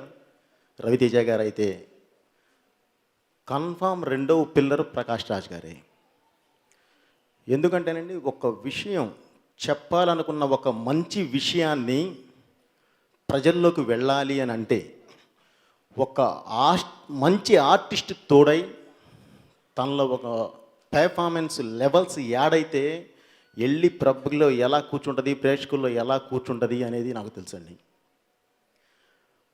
రవితేజ గారు అయితే, కన్ఫామ్ రెండవ పిల్లర్ ప్రకాష్ రాజ్ గారే. ఎందుకంటేనండి, ఒక విషయం చెప్పాలనుకున్న ఒక మంచి విషయాన్ని ప్రజల్లోకి వెళ్ళాలి అని అంటే ఒక మంచి ఆర్టిస్ట్ తోడై తనలో ఒక పెర్ఫార్మెన్స్ లెవెల్స్ యాడ్ అయితే వెళ్ళి ప్రభులో ఎలా కూర్చుంటుంది, ప్రేక్షకుల్లో ఎలా కూర్చుంటుంది అనేది నాకు తెలుసండి.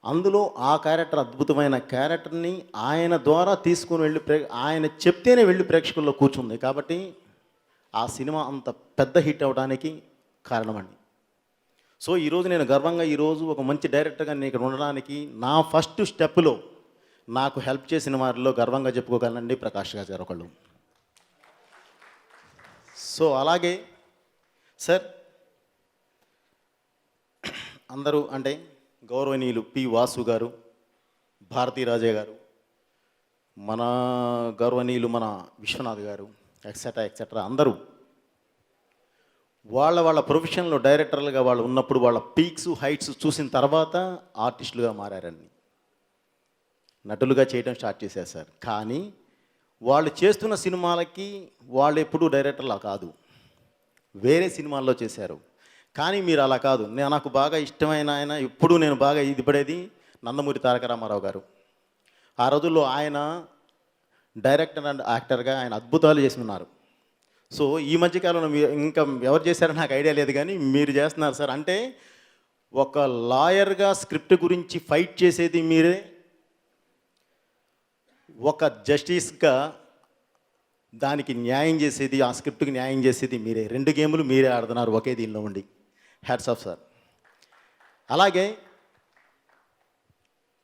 అందులో ఆ క్యారెక్టర్ అద్భుతమైన క్యారెక్టర్ని ఆయన ద్వారా తీసుకుని వెళ్ళి ఆయన చెప్తేనే వెళ్ళి ప్రేక్షకుల్లో కూర్చుంది. కాబట్టి ఆ సినిమా అంత పెద్ద హిట్ అవడానికి కారణమండి. సో ఈరోజు నేను గర్వంగా ఈరోజు ఒక మంచి డైరెక్టర్గా నేను ఇక్కడ ఉండడానికి నా ఫస్ట్ స్టెప్లో నాకు హెల్ప్ చేసిన వారిలో గర్వంగా చెప్పుకోగలనండి ప్రకాష్ రాజ్ గారు ఒకళ్ళు. సో అలాగే సార్, అందరూ అంటే గౌరవనీయులు పి వాసు గారు, భారతీరాజే గారు, మన గౌరవనీయులు మన విశ్వనాథ్ గారు, ఎక్సెట్రా అందరూ వాళ్ళ ప్రొఫెషన్లో డైరెక్టర్లుగా వాళ్ళు ఉన్నప్పుడు వాళ్ళ పీక్స్ హైట్స్ చూసిన తర్వాత ఆర్టిస్టులుగా మారారండి, నటులుగా చేయడం స్టార్ట్ చేశారు సార్. కానీ వాళ్ళు చేస్తున్న సినిమాలకి వాళ్ళు ఎప్పుడూ డైరెక్టర్లా కాదు, వేరే సినిమాల్లో చేశారు. కానీ మీరు అలా కాదు. నాకు బాగా ఇష్టమైన ఆయన, ఎప్పుడూ నేను బాగా ఇది పడేది నందమూరి తారక రామారావు గారు. ఆ రోజుల్లో ఆయన డైరెక్టర్ అండ్ యాక్టర్గా ఆయన అద్భుతాలు చేసి ఉన్నారు. సో ఈ మధ్యకాలంలో ఇంకా ఎవరు చేశారో నాకు ఐడియా లేదు, కానీ మీరు చేస్తున్నారు సార్. అంటే ఒక లాయర్గా స్క్రిప్ట్ గురించి ఫైట్ చేసేది మీరే, ఒక జస్టిస్గా దానికి న్యాయం చేసేది, ఆ స్క్రిప్ట్కి న్యాయం చేసేది మీరే. 2 గేములు మీరే ఆడుతున్నారు ఒకే దీనిలో ఉండి. Hats off sir. అలాగే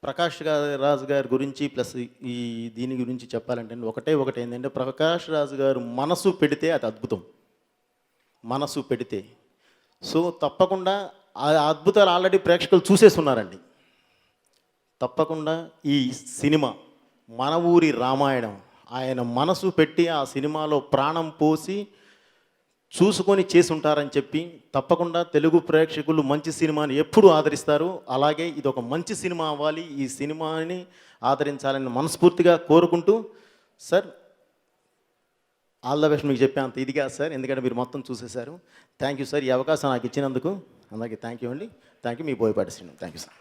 ప్రకాష్ రాజు గారి గురించి ప్లస్ ఈ దీని గురించి చెప్పాలంటే ఒకటి ఏంటంటే, ప్రకాష్ రాజు గారు మనసు పెడితే అది అద్భుతం. మనసు పెడితే సో తప్పకుండా ఆ అద్భుతాలు ఆల్రెడీ ప్రేక్షకులు చూసేస్తున్నారండి. తప్పకుండా ఈ సినిమా మన ఊరి రామాయణం, ఆయన మనసు పెట్టి ఆ సినిమాలో ప్రాణం పోసి చూసుకొని చేసి ఉంటారని చెప్పి తప్పకుండా తెలుగు ప్రేక్షకులు మంచి సినిమాని ఎప్పుడు ఆదరిస్తారు. అలాగే ఇది ఒక మంచి సినిమా అవ్వాలి, ఈ సినిమాని ఆదరించాలని మనస్ఫూర్తిగా కోరుకుంటూ, సార్ ఆల్ ద బెస్ట్. మీకు చెప్పే అంత ఇది కాదు సార్, ఎందుకంటే మీరు మొత్తం చూసేశారు. థ్యాంక్ యూ సార్, ఈ అవకాశం నాకు ఇచ్చినందుకు అందరికీ థ్యాంక్ యూ అండి. Thank you. మీ Boyapati Srinu. Thank you sir.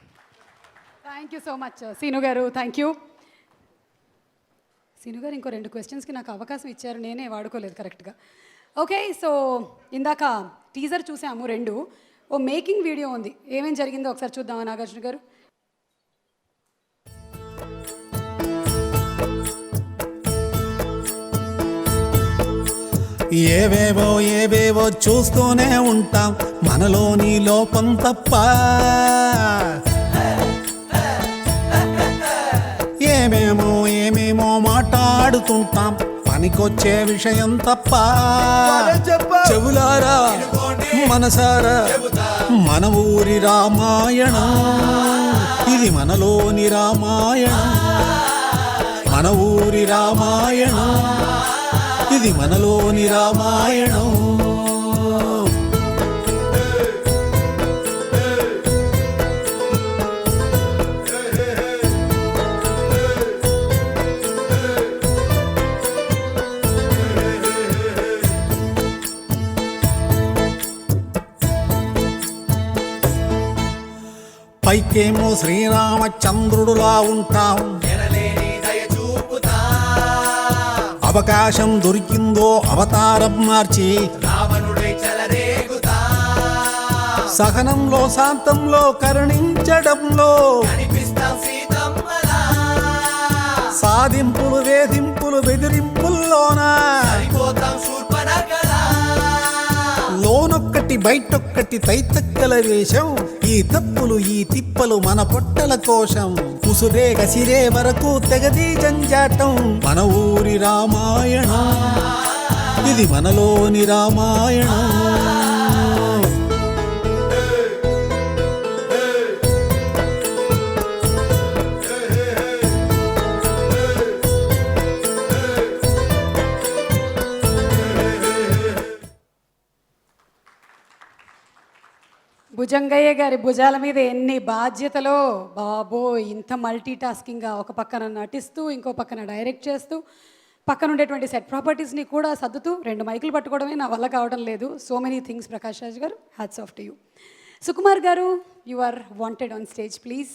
Thank you so much Seenu garu, thank you. Seenu garu ఇంకో 2 క్వశ్చన్స్కి నాకు అవకాశం ఇచ్చారు, నేనే వాడుకోలేదు కరెక్ట్గా. ఓకే, సో ఇందాక టీజర్ చూసాము 2. ఓ మేకింగ్ వీడియో ఉంది, ఏమేం జరిగిందో ఒకసారి చూద్దామా నాగార్జున గారు? ఏవేవో చూస్తూనే ఉంటాం, మనలోని లోపం తప్ప. ఏమేమో మాట్లాడుతుంటాం, పనికొచ్చే విషయం తప్ప. చెవులారా మనసారా మన ఊరి రామాయణం, ఇది మనలోని రామాయణం. మన ఊరి రామాయణం, ఇది మనలోని రామాయణం. పైకేమో శ్రీరామచంద్రుడులా ఉంటాం, అవకాశం దొరికిందో అవతారం మార్చి సహనంలో శాంతంలో కరుణించడంలో సాధింపులు వేధింపులు బెదిరింపుల్లోనా లోనొక్కటి బయటొక్కటి తైతక్కల వేషం. ఈ తప్పులు ఈ తిప్పలు మన పొట్టల కోశం, ముసురే గసిరే వరకు తెగది జంజాటం. మన ఊరి రామాయణం, ఇది మనలోని రామాయణం. భుజంగయ్య గారి భుజాల మీద ఎన్ని బాధ్యతలో బాబో! ఇంత మల్టీ టాస్కింగ్గా ఒక పక్కన నటిస్తూ ఇంకో పక్కన డైరెక్ట్ చేస్తూ పక్కన ఉండేటువంటి సెట్ ప్రాపర్టీస్ని కూడా సర్దుతూ 2 మైకులు పట్టుకోవడమే నా వల్ల కావడం లేదు. So many things. Prakash Raj garu, hats off to you. Sukumar garu, you are wanted on stage please.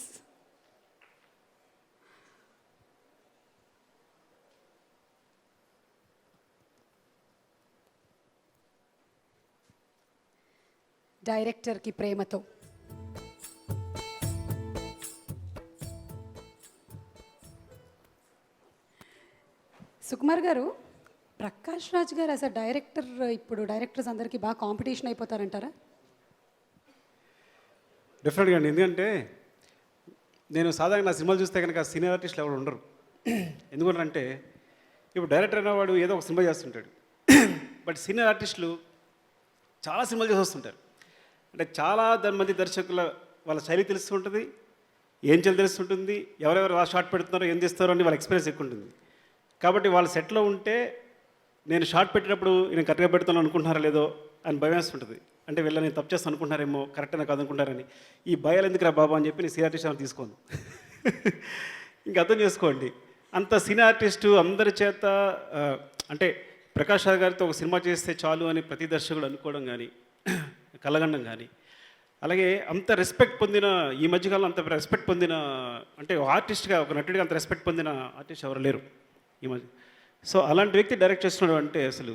డైరెక్టర్కి ప్రేమతో. Sukumar garu, Prakash Raj garu as a director ఇప్పుడు డైరెక్టర్స్ అందరికీ బాగా కాంపిటీషన్ అయిపోతారంటారా? డెఫినెట్గా అండి. ఎందుకంటే నేను సాధారణంగా నా సినిమాలు చూస్తే కనుక సీనియర్ ఆర్టిస్టులు ఎవరు ఉండరు. ఎందుకంటే ఇప్పుడు డైరెక్టర్ అనేవాడు ఏదో ఒక సినిమా చేస్తుంటాడు, బట్ సీనియర్ ఆర్టిస్టులు చాలా సినిమాలు చేసి వస్తుంటారు. అంటే చాలా మంది దర్శకుల వాళ్ళ శైలి తెలుస్తుంటుంది, ఏం చేయాలి తెలుస్తుంటుంది, ఎవరెవరు షార్ట్ పెడుతున్నారో ఏం చేస్తారో అని వాళ్ళ ఎక్స్పీరియన్స్ ఎక్కువ ఉంటుంది. కాబట్టి వాళ్ళ సెట్లో ఉంటే నేను షార్ట్ పెట్టినప్పుడు నేను కరెక్ట్గా పెడుతున్నాను అనుకుంటున్నారా లేదో అని భయం వేస్తుంటుంది. అంటే వీళ్ళని నేను తప్పు చేస్తాను అనుకుంటున్నారేమో, కరెక్ట్గా కాదు అనుకుంటారని. ఈ భయాలు ఎందుకురా బాబా అని చెప్పి నేను సీనియర్ ఆర్టిస్ట్ అని తీసుకోను. ఇంకా అర్థం చేసుకోండి, అంత సీనియర్ ఆర్టిస్టు అందరి చేత అంటే ప్రకాష్ రాజ్ గారితో ఒక సినిమా చేస్తే చాలు అని ప్రతి దర్శకుడు అనుకోవడం కానీ కలగండం కానీ, అలాగే అంత రెస్పెక్ట్ పొందిన ఈ మధ్యకాలంలో అంత రెస్పెక్ట్ పొందిన అంటే ఆర్టిస్ట్గా ఒక నటుడిగా అంత రెస్పెక్ట్ పొందిన ఆర్టిస్ట్ ఎవరు లేరు ఈ మధ్య. సో అలాంటి వ్యక్తి డైరెక్ట్ చేస్తున్నాడు అంటే అసలు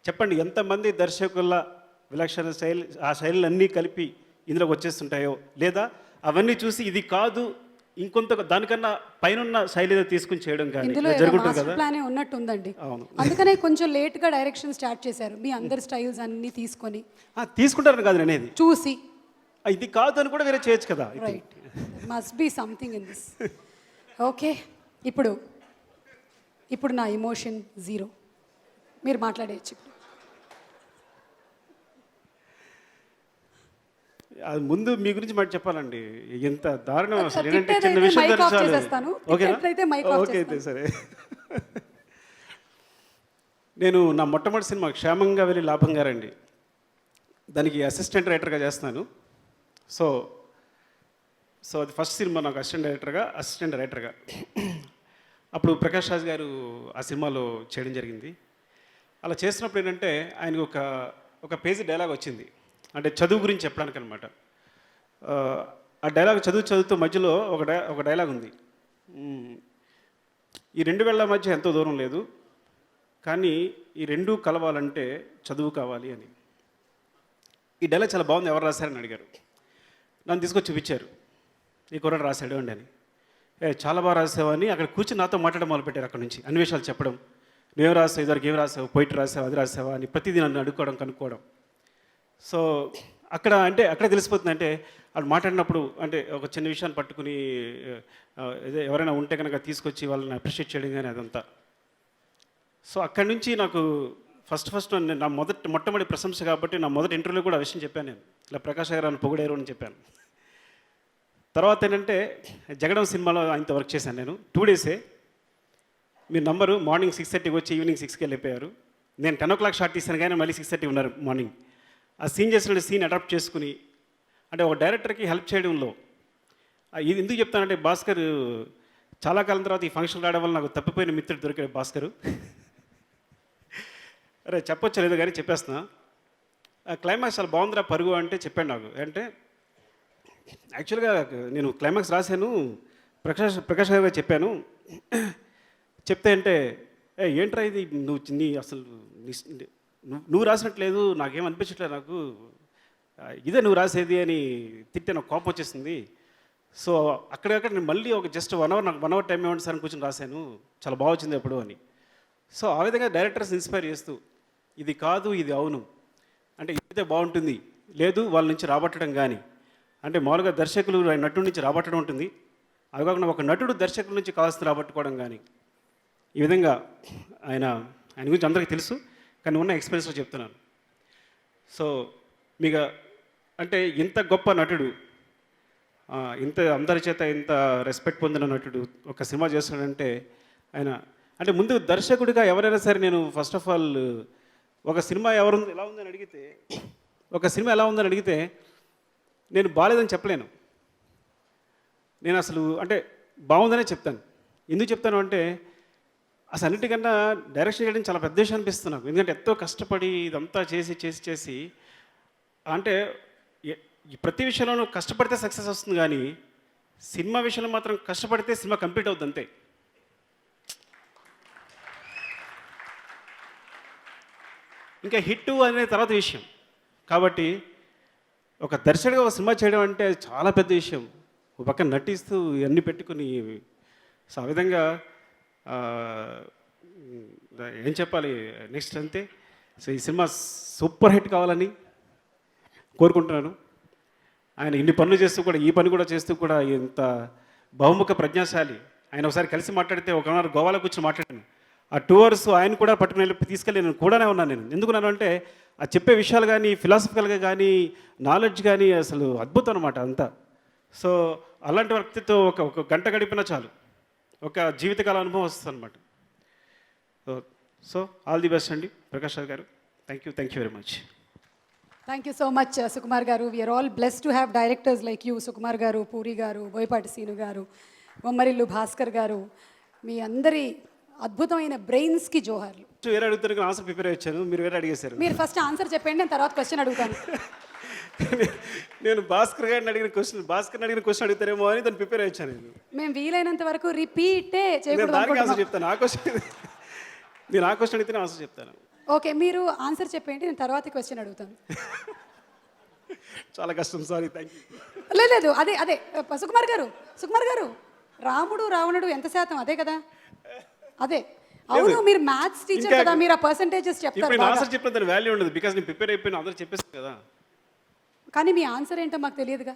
చెప్పండి ఎంతమంది దర్శకుల విలక్షణ శైలి, ఆ శైలిలన్నీ కలిపి ఇందులోకి వచ్చేస్తుంటాయో, లేదా అవన్నీ చూసి ఇది కాదు ఇంకొంత దానికన్నా పైన శైలి ఏదో తీసుకుని చేయడం కానీ ఇందులో జరుగుతుంది మాస్టర్ కదా. ప్లానే ఉన్నట్టు ఉందండి. అవును. అందుకనే కొంచెం లేట్గా డైరెక్షన్ స్టార్ట్ చేశారు. మీ అందరి స్టైల్స్ అన్నీ తీసుకొని తీసుకుంటారని కాదు నేను అనేది, చూసి ఇది కాదు అని కూడా వేరే చేయొచ్చు కదా. Right, must be something in this. Okay, ఇప్పుడు నా ఎమోషన్ 0. మీరు మాట్లాడేయచ్చు. అది ముందు మీ గురించి మాట చెప్పాలండి. ఎంత దారుణం అసలు. ఏంటంటే తిట్టేదైతే చిన్న విషయం mic off చాలు. చేసేస్తాను. ఓకేనా? తిట్టేదైతే mic off ఓకే అయితే చేస్తాను. సరే. నేను నా మొట్టమొదటి సినిమా క్షేమంగా వెళ్ళి లాభం గారండి, దానికి అసిస్టెంట్ రైటర్గా చేస్తున్నాను. సో అది ఫస్ట్ సినిమా నాకు అసిస్టెంట్ రైటర్గా. అప్పుడు ప్రకాష్ రాజ్ గారు ఆ సినిమాలో చేయడం జరిగింది. అలా చేసినప్పుడు ఏంటంటే ఆయనకు ఒక పేజీ డైలాగ్ వచ్చింది, అంటే చదువు గురించి చెప్పడానికి అనమాట. ఆ డైలాగ్ చదువుతూ మధ్యలో ఒక డైలాగ్ ఉంది, ఈ 2 వేళ్ల మధ్య ఎంతో దూరం లేదు, కానీ ఈ 2 కలవాలంటే చదువు కావాలి అని. ఈ డైలాగ్ చాలా బాగుంది, ఎవరు రాశారని అడిగారు. నన్ను తీసుకొచ్చి చూపించారు, ఈ కుర్రాడు రాశాడు అండి అని. చాలా బాగా రాసావని అక్కడ కూర్చొని నాతో మాట్లాడడం మొదలుపెట్టారు. అక్కడ నుంచి అన్ని విషయాలు చెప్పడం, నువ్వేం రాసావు, ఇదివరకు ఏం రాసావు, పోయిట్ రాసావు, అది రాసావా అని ప్రతిదీ నన్ను అడుక్కోవడం, కనుక్కోవడం. సో అక్కడ తెలిసిపోతుంది, అంటే వాళ్ళు మాట్లాడినప్పుడు అంటే ఒక చిన్న విషయాన్ని పట్టుకుని ఎవరైనా ఉంటే కనుక తీసుకొచ్చి వాళ్ళని అప్రిషియేట్ చేయడం కానీ అదంతా. సో అక్కడి నుంచి నాకు ఫస్ట్ నా మొట్టమొదటి ప్రశంస కాబట్టి నా మొదటి ఇంటర్వ్యూలో కూడా ఆ విషయం చెప్పాను. నేను ఇలా ప్రకాష్ గారు అని పొగిడారు అని చెప్పాను. తర్వాత ఏంటంటే జగడం సినిమాలో ఆయనతో వర్క్ చేశాను నేను. 2 డేసే మీ నంబరు మార్నింగ్ 6:30కి వచ్చి ఈవినింగ్ 6కి వెళ్ళిపోయారు. నేను 10 o'clock షాట్ తీశాను కానీ మళ్ళీ 6:30 ఉన్నారు మార్నింగ్. ఆ సీన్ అడాప్ట్ చేసుకుని, అంటే ఒక డైరెక్టర్కి హెల్ప్ చేయడంలో ఇది ఎందుకు చెప్తానంటే, భాస్కర్ చాలా కాలం తర్వాత ఈ ఫంక్షన్ రావడం వల్ల నాకు తప్పిపోయిన మిత్రుడు దొరికాడు భాస్కరు. అరే చెప్పొచ్చు లేదు కానీ చెప్పేస్తున్నా. క్లైమాక్స్ చాలా బాగుందిరా పరుగు అంటే చెప్పాడు నాకు. అంటే యాక్చువల్గా నేను క్లైమాక్స్ రాశాను, ప్రకాష్ గారు చెప్పాను. చెప్తే అంటే ఏంట్రా ఇది నువ్వు రాసినట్లేదు, నాకేం అనిపించట్లేదు, నాకు ఇదే నువ్వు రాసేది అని తిట్టే నాకు కోపం వచ్చేసింది. సో అక్కడక్కడ నేను మళ్ళీ ఒక జస్ట్ 1 hour నాకు 1 hour టైం ఇవ్వండి సార్ అని కూర్చొని రాశాను, చాలా బాగా వచ్చింది అప్పుడు అని. సో ఆ విధంగా డైరెక్టర్స్ ఇన్స్పైర్ చేస్తూ ఇది కాదు ఇది అవును, అంటే ఇదైతే బాగుంటుంది, లేదు వాళ్ళ నుంచి రాబట్టడం కానీ, అంటే మామూలుగా దర్శకులు నటుడి నుంచి రాబట్టడం ఉంటుంది, అది కాకుండా ఒక నటుడు దర్శకుల నుంచి కావాల్సిన రాబట్టుకోవడం కానీ, ఈ విధంగా ఆయన గురించి అందరికీ తెలుసు కానీ ఉన్న ఎక్స్పీరియన్స్లో చెప్తున్నాను. సో మీకు అంటే ఇంత గొప్ప నటుడు, ఇంత అందరి చేత ఇంత రెస్పెక్ట్ పొందిన నటుడు ఒక సినిమా చేస్తున్నాడంటే ఆయన, అంటే ముందు దర్శకుడిగా ఎవరైనా సరే నేను ఫస్ట్ ఆఫ్ ఆల్ ఒక సినిమా ఎలా ఉందని అడిగితే నేను బాగాలేదని చెప్పలేను. నేను అసలు అంటే బాగుందనే చెప్తాను. ఎందుకు చెప్తాను అంటే అసలు అన్నిటికన్నా డైరెక్షన్ చేయడం చాలా పెద్ద విషయం అనిపిస్తుంది నాకు. ఎందుకంటే ఎంతో కష్టపడి ఇదంతా చేసి అంటే ప్రతి విషయంలోనూ కష్టపడితే సక్సెస్ వస్తుంది, కానీ సినిమా విషయంలో మాత్రం కష్టపడితే సినిమా కంప్లీట్ అవుతుంది అంతే. ఇంకా హిట్ అనే తర్వాత విషయం. కాబట్టి ఒక దర్శకుడిగా ఒక సినిమా చేయడం అంటే చాలా పెద్ద విషయం. ఒక పక్కన నటిస్తూ ఇవన్నీ పెట్టుకుని, సో ఆ విధంగా ఏం చెప్పాలి నెక్స్ట్ అంతే. సో ఈ సినిమా సూపర్ హిట్ కావాలని కోరుకుంటున్నాను. ఆయన ఇన్ని పనులు చేస్తూ కూడా ఈ పని కూడా చేస్తూ కూడా ఇంత బహుముఖ ప్రజ్ఞాశాలి. ఆయన ఒకసారి కలిసి మాట్లాడితే 1 hour గోవాలో కూర్చొని మాట్లాడాను. ఆ 2 hours ఆయన కూడా పట్టుకుని తీసుకెళ్ళి నేను కూడానే ఉన్నాను. నేను ఎందుకున్నాను అంటే ఆ చెప్పే విషయాలు కానీ ఫిలాసఫికల్గా కానీ నాలెడ్జ్ కానీ అసలు అద్భుతం అనమాట అంతా. సో అలాంటి వ్యక్తితో ఒక గంట గడిపినా చాలు, ఒక జీవితకాల అనుభవం వస్తుంది అనమాట. సో ఆల్ ది బెస్ట్ అండి Prakash Raj garu. Thank you very much. Thank you so much Sukumar garu. We're all blessed to have directors like you. Sukumar garu, Puri గారు, బోయపాటి సీను గారు, బొమ్మరిల్లు భాస్కర్ గారు, మీ అందరి అద్భుతమైన బ్రెయిన్స్కి జోహార్లు. వేరే అడుగుతారు ఆన్సర్ ప్రిపేర్ అయ్యాను, మీరు వేరే అడిగేశారు. మీరు ఫస్ట్ ఆన్సర్ చెప్పండి, నేను తర్వాత క్వశ్చన్ అడుగుతాను. నేను భాస్కర్ అడిగిన క్వశ్చన్ అడుగుతారేమో అని దాన్ని ప్రిపేర్ అయ్యాను. నేను వీలైనంత వరకు రిపీటే దానికి ఆన్సర్ చెప్తాను. నేను ఆ క్వశ్చన్ అడిగితేనే ఆన్సర్ చెప్తాను. ఓకే, మీరు ఆన్సర్ చెప్పండి, నేను తర్వాత క్వశ్చన్ అడుగుతాను. చాలా కష్టం, సారీ, థ్యాంక్ యూ. లేదు అదే అదే సుకుమార్ గారు రాముడు రావణుడు ఎంత శాతం అదే కదా? అదే అవును, మీరు మ్యాథ్స్ టీచర్ కదా, మీరు ఆ పర్సంటేజెస్ చెప్తారు. ఇప్పుడు నేను ఆన్సర్ చెప్పిన దాని వాల్యూ ఉండదు, బికాస్ నేను ప్రిపేర్ అయిపోయిన అందరూ చెప్పేస్తాను కదా. కానీ మీ ఆన్సర్ ఏంటో మాకు తెలియదుగా.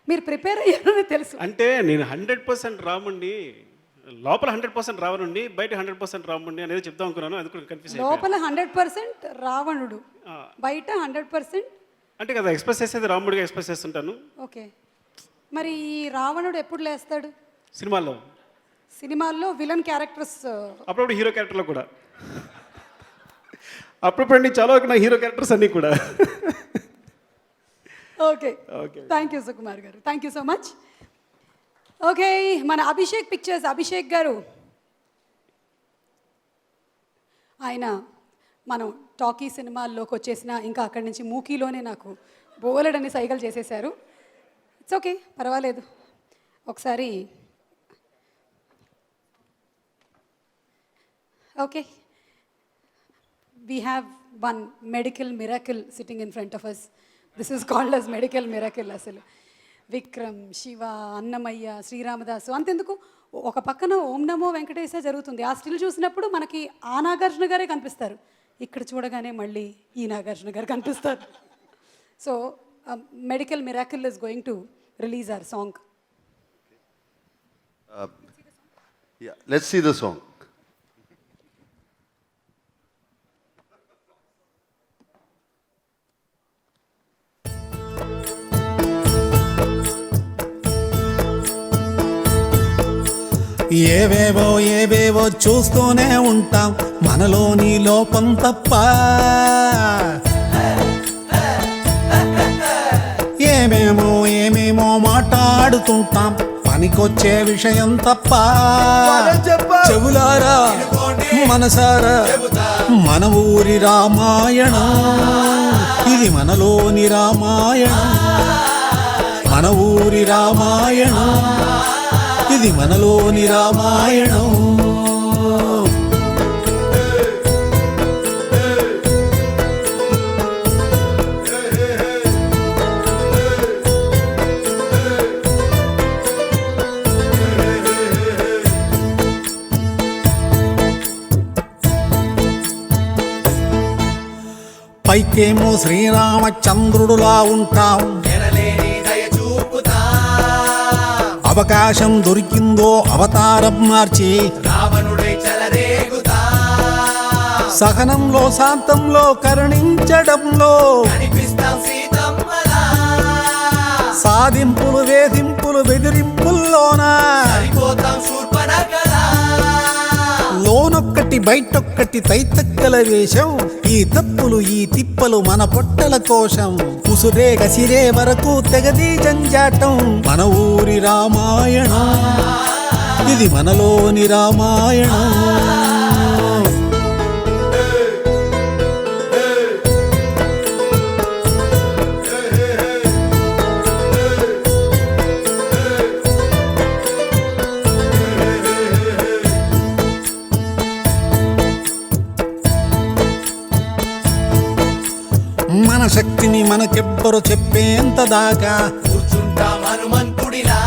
మీరు ప్రిపేర్ అయ్యారని తెలుసు. అంటే నేను 100% రాముండి, లోపల 100% రావణుండి, బయట 100% రాముండి అనేది చెప్దాం అనుకున్నాను, అది కూడా కన్ఫ్యూజ్ అయిపోయాను. లోపల 100% రావణుడు, బయట 100% అంటే కదా ఎక్స్ప్రెస్ చేసేది రాముడిగా ఎక్స్ప్రెస్ చేస్తుంటాను. ఓకే, మరి ఈ రావణుడు ఎప్పుడు లేస్తాడు? సినిమాల్లో విలన్ క్యారెక్టర్స్, అప్పుడప్పుడు హీరో క్యారెక్టర్లో కూడా, అప్పుడప్పుడు నేను చాలా నా హీరో క్యారెక్టర్స్ అన్నీ కూడా. ఓకే, థ్యాంక్ యూ సుకుమార్ గారు, thank you so much. Okay, మన అభిషేక్ పిక్చర్స్ అభిషేక్ గారు, ఆయన మనం టాకీ సినిమాల్లోకి వచ్చేసిన ఇంకా అక్కడి నుంచి మూకీలోనే నాకు బోలెడని సైకిల్ చేసేశారు. ఇట్స్ ఓకే, పర్వాలేదు. ఒకసారి okay, we have one medical miracle sitting in front of us. This is called as medical miracle. అసలు విక్రమ్, శివ, అన్నమయ్య, శ్రీరామదాసు, అంతెందుకు ఒక పక్కన ఓం నమో వెంకటేశ జరుగుతుంది. ఆ స్టిల్ చూసినప్పుడు మనకి ఆ నాగార్జున గారే కనిపిస్తారు, ఇక్కడ చూడగానే మళ్ళీ ఈ నాగార్జున గారు కనిపిస్తారు. So medical miracle is going to release our song. Let's see the song. ఏవేవో చూస్తూనే ఉంటాం, మనలోని లోపం తప్ప. ఏమేమో మాట్లాడుతుంటాం, పనికొచ్చే విషయం తప్ప. చెవులారా మనసారా మన ఊరి రామాయణం, ఇది మనలోని రామాయణం. మన ఊరి రామాయణం, ఇది మనలోని రామాయణం. పైకేమో శ్రీరామచంద్రుడులా ఉంటాం, అవకాశం దొరికిందో అవతారం మార్చి సహనంలో శాంతంలో కరుణించడంలో సాధింపులు వేధింపులు బెదిరింపుల్లోనా లోనొక్కటి బయటొక్కటి తైతక్కల వేషం. ఈ తప్పులు ఈ తిప్పలు మన పొట్టల కోశం, ఉసురే గసిరే వరకు తెగది జంజాటం. మన ఊరి రామాయణం, ఇది మనలోని రామాయణం. మన శక్తిని మనకెవ్వరు చెప్పేంత దాకా కూర్చుంటాం హనుమంతుడిలా,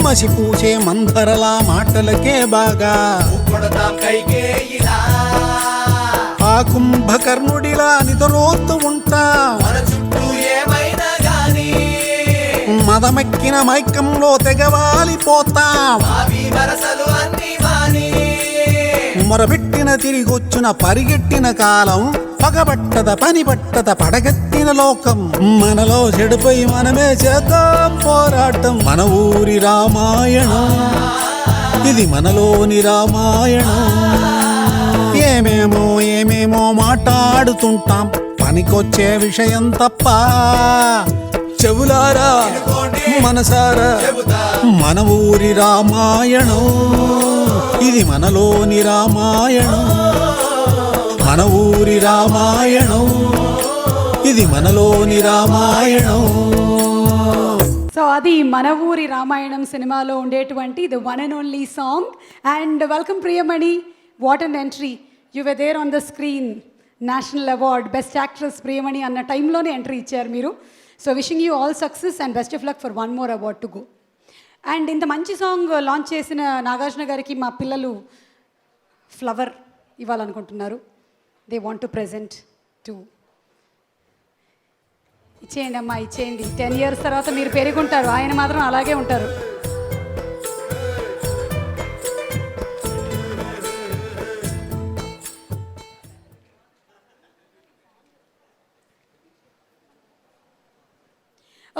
మసిపూసే మందరలా మాటలకే బాగా కొడతాం కైకేయిలా. ఆ కుంభకర్ణుడిలా నిద్రోత్తు ఉంటాం, మన చుట్టూ ఏమైనా గాని మదమెక్కిన మైకంలో తెగవాలిపోతాం. మొరబెట్టిన తిరిగొచ్చిన పరిగెట్టిన కాలం, పగబట్టద పని పట్టద పడగెత్తిన లోకం. మనలో చెడుపై మనమే చేద్దాం పోరాటం. మన ఊరి రామాయణం, ఇది మనలోని రామాయణం. ఏమేమో మాట్లాడుతుంటాం, పనికొచ్చే విషయం తప్ప. చెవులారా మనసారా మన ఊరి రామాయణం, ఇది మనలోని రామాయణం. మన ఊరి రామాయణం, ఇది మనలోని రామాయణం. సో అది మన ఊరి రామాయణం సినిమాలో ఉండేటువంటి the one and only song. And welcome Priyamani, what an entry. You were there on the screen national award best actress Priyamani అన్న టైంలోనే ఎంట్రీ ఇచ్చారు మీరు. So wishing you all success and best of luck for one more award to go. And ఇంత మంచి song launch చేసిన నాగార్జున గారికి మా పిల్లలు ఫ్లవర్ ఇవ్వాలనుకుంటున్నారు. They want to present to. ఇచ్చేయండి అమ్మా, ఇచ్చేయండి. 10 years తర్వాత మీరు పెరుగుంటారు, ఆయన మాత్రం అలాగే ఉంటారు.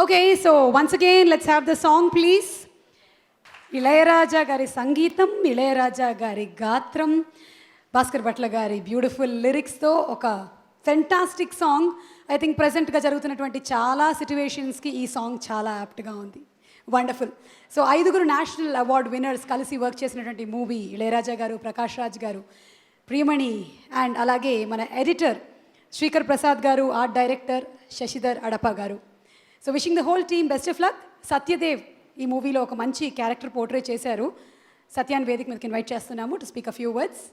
Okay, so once again let's have the song please. Ilaiyaraaja గారి సంగీతం, ఇళయరాజా గారి గాత్రం, భాస్కర్ భట్ల గారి బ్యూటిఫుల్ లిరిక్స్తో ఒక ఫెంటాస్టిక్ సాంగ్. ఐ థింక్ ప్రజెంట్గా జరుగుతున్నటువంటి చాలా సిచ్యువేషన్స్కి ఈ సాంగ్ చాలా యాప్ట్గా ఉంది. Wonderful. So 5 national award winners కలిసి వర్క్ చేసినటువంటి మూవీ ఇళయరాజా గారు, ప్రకాష్ రాజ్ గారు, ప్రియమణి అండ్ అలాగే మన ఎడిటర్ శ్రీకర్ ప్రసాద్ గారు, ఆర్ట్ డైరెక్టర్ శశిధర్ అడప గారు. So wishing the whole team best of luck. Satyadev ఈ మూవీలో ఒక మంచి క్యారెక్టర్ పోర్ట్రే చేశారు. సత్యాన్ని వేదిక మీదకి ఇన్వైట్ చేస్తున్నాము to speak a few words.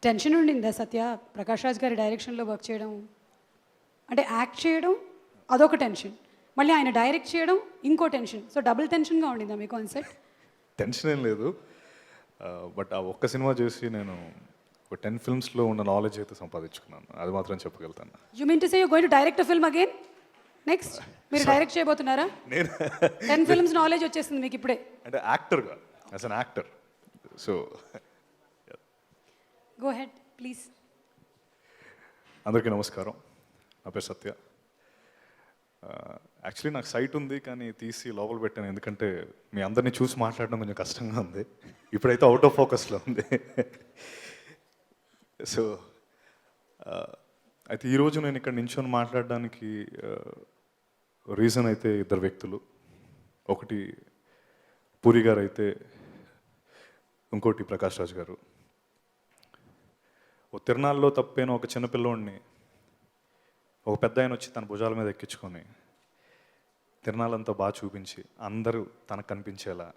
Tension ఉండిందా సత్య? ప్రకాష్ రాజ్ గారి డైరెక్షన్లో వర్క్ చేయడం అంటే యాక్ట్ చేయడం అదొక టెన్షన్, మళ్ళీ ఆయన డైరెక్ట్ చేయడం ఇంకో టెన్షన్. సో డబుల్ టెన్షన్గా ఉండిందా మీ కాన్సెప్ట్? టెన్షన్ ఏం లేదు, బట్ ఆ ఒక్క సినిమా చూసి నేను ఒక 10 filmsలో ఉన్న నాలెడ్జ్ అయితే సంపాదించుకున్నాను, అది మాత్రం చెప్పగలుగుతాను. You mean to say you going to direct a film again next? మీరు డైరెక్ట్ చేయబోతున్నారా? నేను 10 films నాలెడ్జ్ వచ్చేస్తుంది మీకు ఇప్పుడే. అంటే యాక్టర్గా, as an actor. So go head please. అందరికీ నమస్కారం, నా పేరు సత్య. యాక్చువల్లీ నాకు సైట్ ఉంది కానీ తీసి లోపల పెట్టాను, ఎందుకంటే మీ అందరినీ చూసి మాట్లాడడం కొంచెం కష్టంగా ఉంది. ఇప్పుడైతే అవుట్ ఆఫ్ ఫోకస్లో ఉంది. సో అయితే ఈరోజు నేను ఇక్కడ నించొని మాట్లాడడానికి రీజన్ అయితే 2 వ్యక్తులు. ఒకటి పూరి గారు అయితే, ఇంకోటి ప్రకాష్ రాజ్ గారు. ఓ తిరునాళ్ళలో తప్పైన ఒక చిన్నపిల్లోడిని ఒక పెద్ద ఆయన వచ్చి తన భుజాల మీద ఎక్కించుకొని తిరునాళ్ళంతా బాగా చూపించి అందరూ తనకు కనిపించేలా,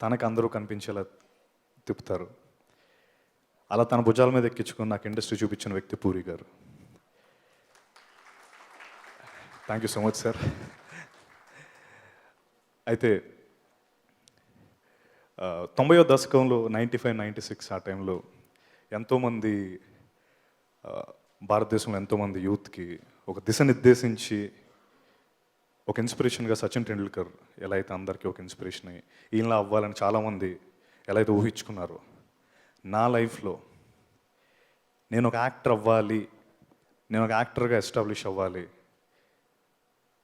తనకు అందరూ కనిపించేలా తిప్పుతారు. అలా తన భుజాల మీద ఎక్కించుకొని నాకు ఇండస్ట్రీ చూపించిన వ్యక్తి puri garu. Thank you so much sir. అయితే 90వ దశకంలో 95, 96 ఆ టైంలో ఎంతోమంది భారతదేశంలో ఎంతోమంది యూత్కి ఒక దిశ నిర్దేశించి ఒక ఇన్స్పిరేషన్గా సచిన్ టెండూల్కర్ ఎలా అయితే అందరికీ ఒక ఇన్స్పిరేషన్ అయ్యి ఈయనలా అవ్వాలని చాలామంది ఎలా అయితే ఊహించుకున్నారో, నా లైఫ్లో నేను ఒక యాక్టర్ అవ్వాలి, నేను ఒక యాక్టర్గా ఎస్టాబ్లిష్ అవ్వాలి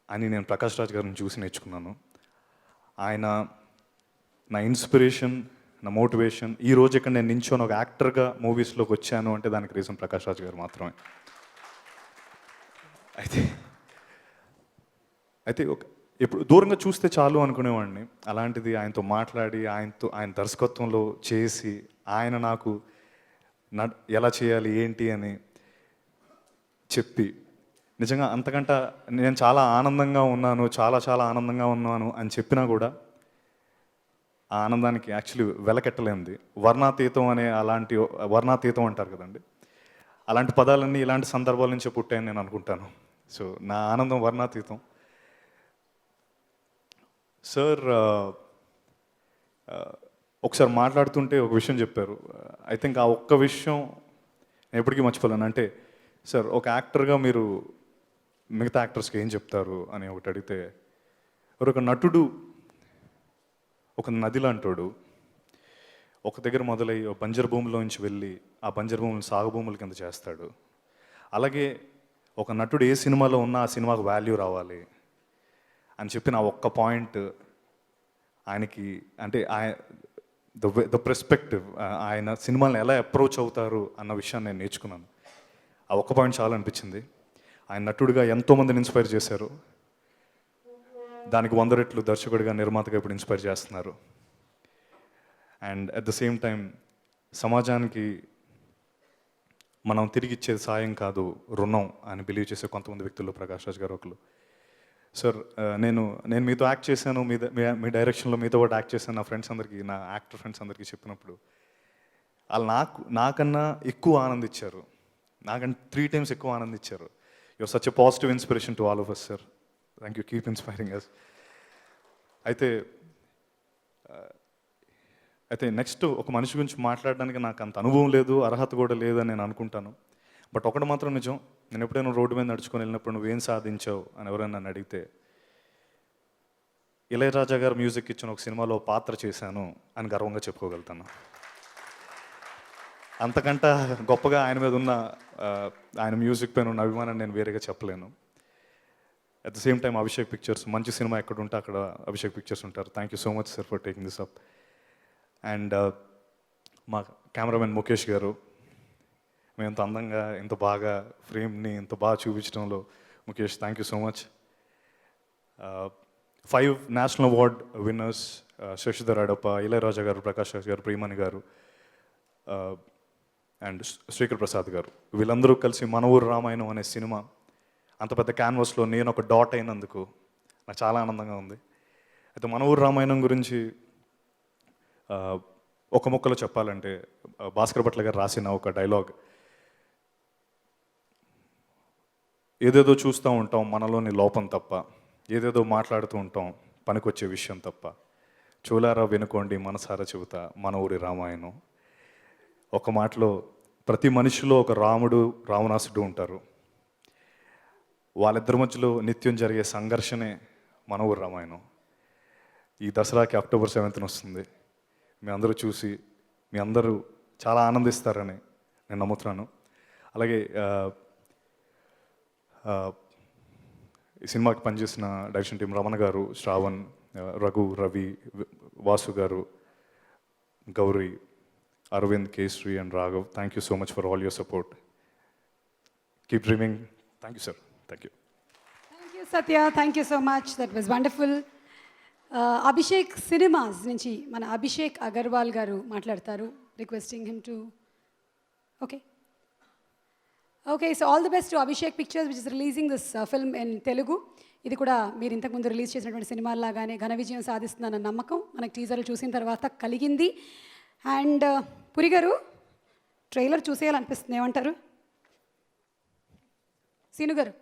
అని నేను ప్రకాష్ రాజ్ గారిని చూసి నేర్చుకున్నాను. ఆయన నా ఇన్స్పిరేషన్, నా మోటివేషన్. ఈరోజు ఇక్కడ నేను నించొని ఒక యాక్టర్గా మూవీస్లోకి వచ్చాను అంటే దానికి రీజన్ ప్రకాష్ రాజ్ గారు మాత్రమే. అయితే ఎప్పుడు దూరంగా చూస్తే చాలు అనుకునేవాడిని. అలాంటిది ఆయనతో మాట్లాడి ఆయన దర్శకత్వంలో చేసి ఆయన నాకు ఎలా చేయాలి ఏంటి అని చెప్పి నిజంగా అంతకంట నేను చాలా ఆనందంగా ఉన్నాను, చాలా చాలా ఆనందంగా ఉన్నాను అని చెప్పినా కూడా ఆ ఆనందానికి యాక్చువల్లీ వెలకెట్టలేంది. వర్ణాతీతం అనే అలాంటి వర్ణాతీతం అంటారు కదండి, అలాంటి పదాలన్నీ ఇలాంటి సందర్భాల నుంచే పుట్టాయని నేను అనుకుంటాను. సో నా ఆనందం వర్ణాతీతం. సార్ ఒకసారి మాట్లాడుతుంటే ఒక విషయం చెప్పారు. ఐ థింక్ ఆ ఒక్క విషయం నేను ఎప్పటికీ మర్చిపోలేను. అంటే సార్ ఒక యాక్టర్గా మీరు మిగతా యాక్టర్స్కి ఏం చెప్తారు అని ఒకటి అడిగితే, ఒక నటుడు ఒక నది లాంటోడు, ఒక దగ్గర మొదలై బంజరు భూమిలోంచి వెళ్ళి ఆ బంజరు భూములను సాగు భూముల కింద చేస్తాడు. అలాగే ఒక నటుడు ఏ సినిమాలో ఉన్నా ఆ సినిమాకు వాల్యూ రావాలి అని చెప్పిన ఆ ఒక్క పాయింట్ ఆయనకి, అంటే ద పర్స్పెక్టివ్, ఆయన సినిమాలను ఎలా అప్రోచ్ అవుతారు అన్న విషయాన్ని నేను నేర్చుకున్నాను. ఆ ఒక్క పాయింట్ చాలా అనిపించింది. ఆయన నటుడిగా ఎంతోమందిని ఇన్స్పైర్ చేశారు, దానికి 100 రెట్లు దర్శకుడిగా, నిర్మాతగా ఇప్పుడు ఇన్స్పైర్ చేస్తున్నారు. And at the same time సమాజానికి మనం తిరిగి ఇచ్చేది సాయం కాదు రుణం అని బిలీవ్ చేసే కొంతమంది వ్యక్తుల్లో ప్రకాష్ రాజ్ గారు ఒకరు. సార్ నేను మీతో యాక్ట్ చేశాను, మీ డైరెక్షన్లో మీతో పాటు యాక్ట్ చేశాను. నా ఫ్రెండ్స్ అందరికీ, నా యాక్టర్ ఫ్రెండ్స్ అందరికీ చెప్పినప్పుడు వాళ్ళు నాకన్నా ఎక్కువ ఆనందించారు, నాకంటే 3 times ఎక్కువ ఆనందించారు. Your such a positive inspiration to all of us sir. Thank you, keep inspiring us. అయితే నెక్స్ట్ ఒక మనిషి గురించి మాట్లాడడానికి నాకు అంత అనుభవం లేదు, అర్హత కూడా లేదని నేను అనుకుంటాను. బట్ ఒకటి మాత్రం నిజం, నేను ఎప్పుడైనా రోడ్డు మీద నడుచుకొని వెళ్ళినప్పుడు నువ్వేం సాధించావు అని ఎవరైనా నన్ను అడిగితే, ఇళయరాజా గారు మ్యూజిక్ ఇచ్చిన ఒక సినిమాలో పాత్ర చేశాను అని గర్వంగా చెప్పుకోగలుగుతాను. అంతకంటే గొప్పగా ఆయన మీద ఉన్న ఆయన మ్యూజిక్ పైన ఉన్న అభిమానాన్ని నేను వేరేగా చెప్పలేను. At the same time Abhishek Pictures, మంచి సినిమా ఎక్కడ ఉంటే అక్కడ అభిషేక్ పిక్చర్స్ ఉంటారు. Thank you so much sir for taking this up. And మా కెమెరామెన్ ముఖేష్ గారు, మేము ఇంత అందంగా ఇంత బాగా ఫ్రేమ్ని ఇంత బాగా చూపించడంలో Mukesh thank you so much. 5 national award winners, Sashidhar Adappa, Ilaiyaraaja garu, Prakash Raj garu, Priyamani గారు అండ్ శ్రీకర్ ప్రసాద్ గారు, వీళ్ళందరూ కలిసి మన ఊరు రామాయణం అనే సినిమా అంత పెద్ద క్యాన్వాస్లో నేను ఒక డాట్ అయినందుకు నాకు చాలా ఆనందంగా ఉంది. అయితే మన ఊరు రామాయణం గురించి ఒక ముక్కలో చెప్పాలంటే, భాస్కర్ భట్ల గారు రాసిన ఒక డైలాగ్, ఏదేదో చూస్తూ ఉంటాం మనలోని లోపం తప్ప, ఏదేదో మాట్లాడుతూ ఉంటాం పనికొచ్చే విషయం తప్ప, చూలారా వినుకోండి మనసారా చెబుతా మన ఊరి రామాయణం. ఒక మాటలో ప్రతి మనిషిలో ఒక రాముడు రావణాసుడు ఉంటారు. వాళ్ళిద్దరి మధ్యలో నిత్యం జరిగే సంఘర్షణే మన ఊరి రామాయణం. ఈ దసరాకి October 7th వస్తుంది. మీ అందరూ చూసి మీ అందరూ చాలా ఆనందిస్తారని నేను నమ్ముతున్నాను. అలాగే ఈ సినిమాకి పనిచేసిన డైరెక్షన్ టీం రమణ గారు, Shravan, Raghu, Ravi, Vasu garu, Gauri, Aravind, Keshri and Raghav, thank you so much for all your support. Keep dreaming. Thank you sir. Thank you. Thank you Satya, thank you so much, that was wonderful. Abhishek cinemas నుంచి మన అభిషేక్ అగర్వాల్ గారు మాట్లాడతారు. Requesting him to okay so all the best to Abhishek pictures which is releasing this film in Telugu. ఇది కూడా మీరు ఇంతకుముందు release చేసినటువంటి సినిమాల్లాగానే ఘన విజయం సాధిస్తుందన్న నమ్మకం మనకు టీజర్లు చూసిన తర్వాత కలిగింది. అండ్ పురి గారు, ట్రైలర్ చూసేయాలనిపిస్తుంది, ఏమంటారు? సీను గారు,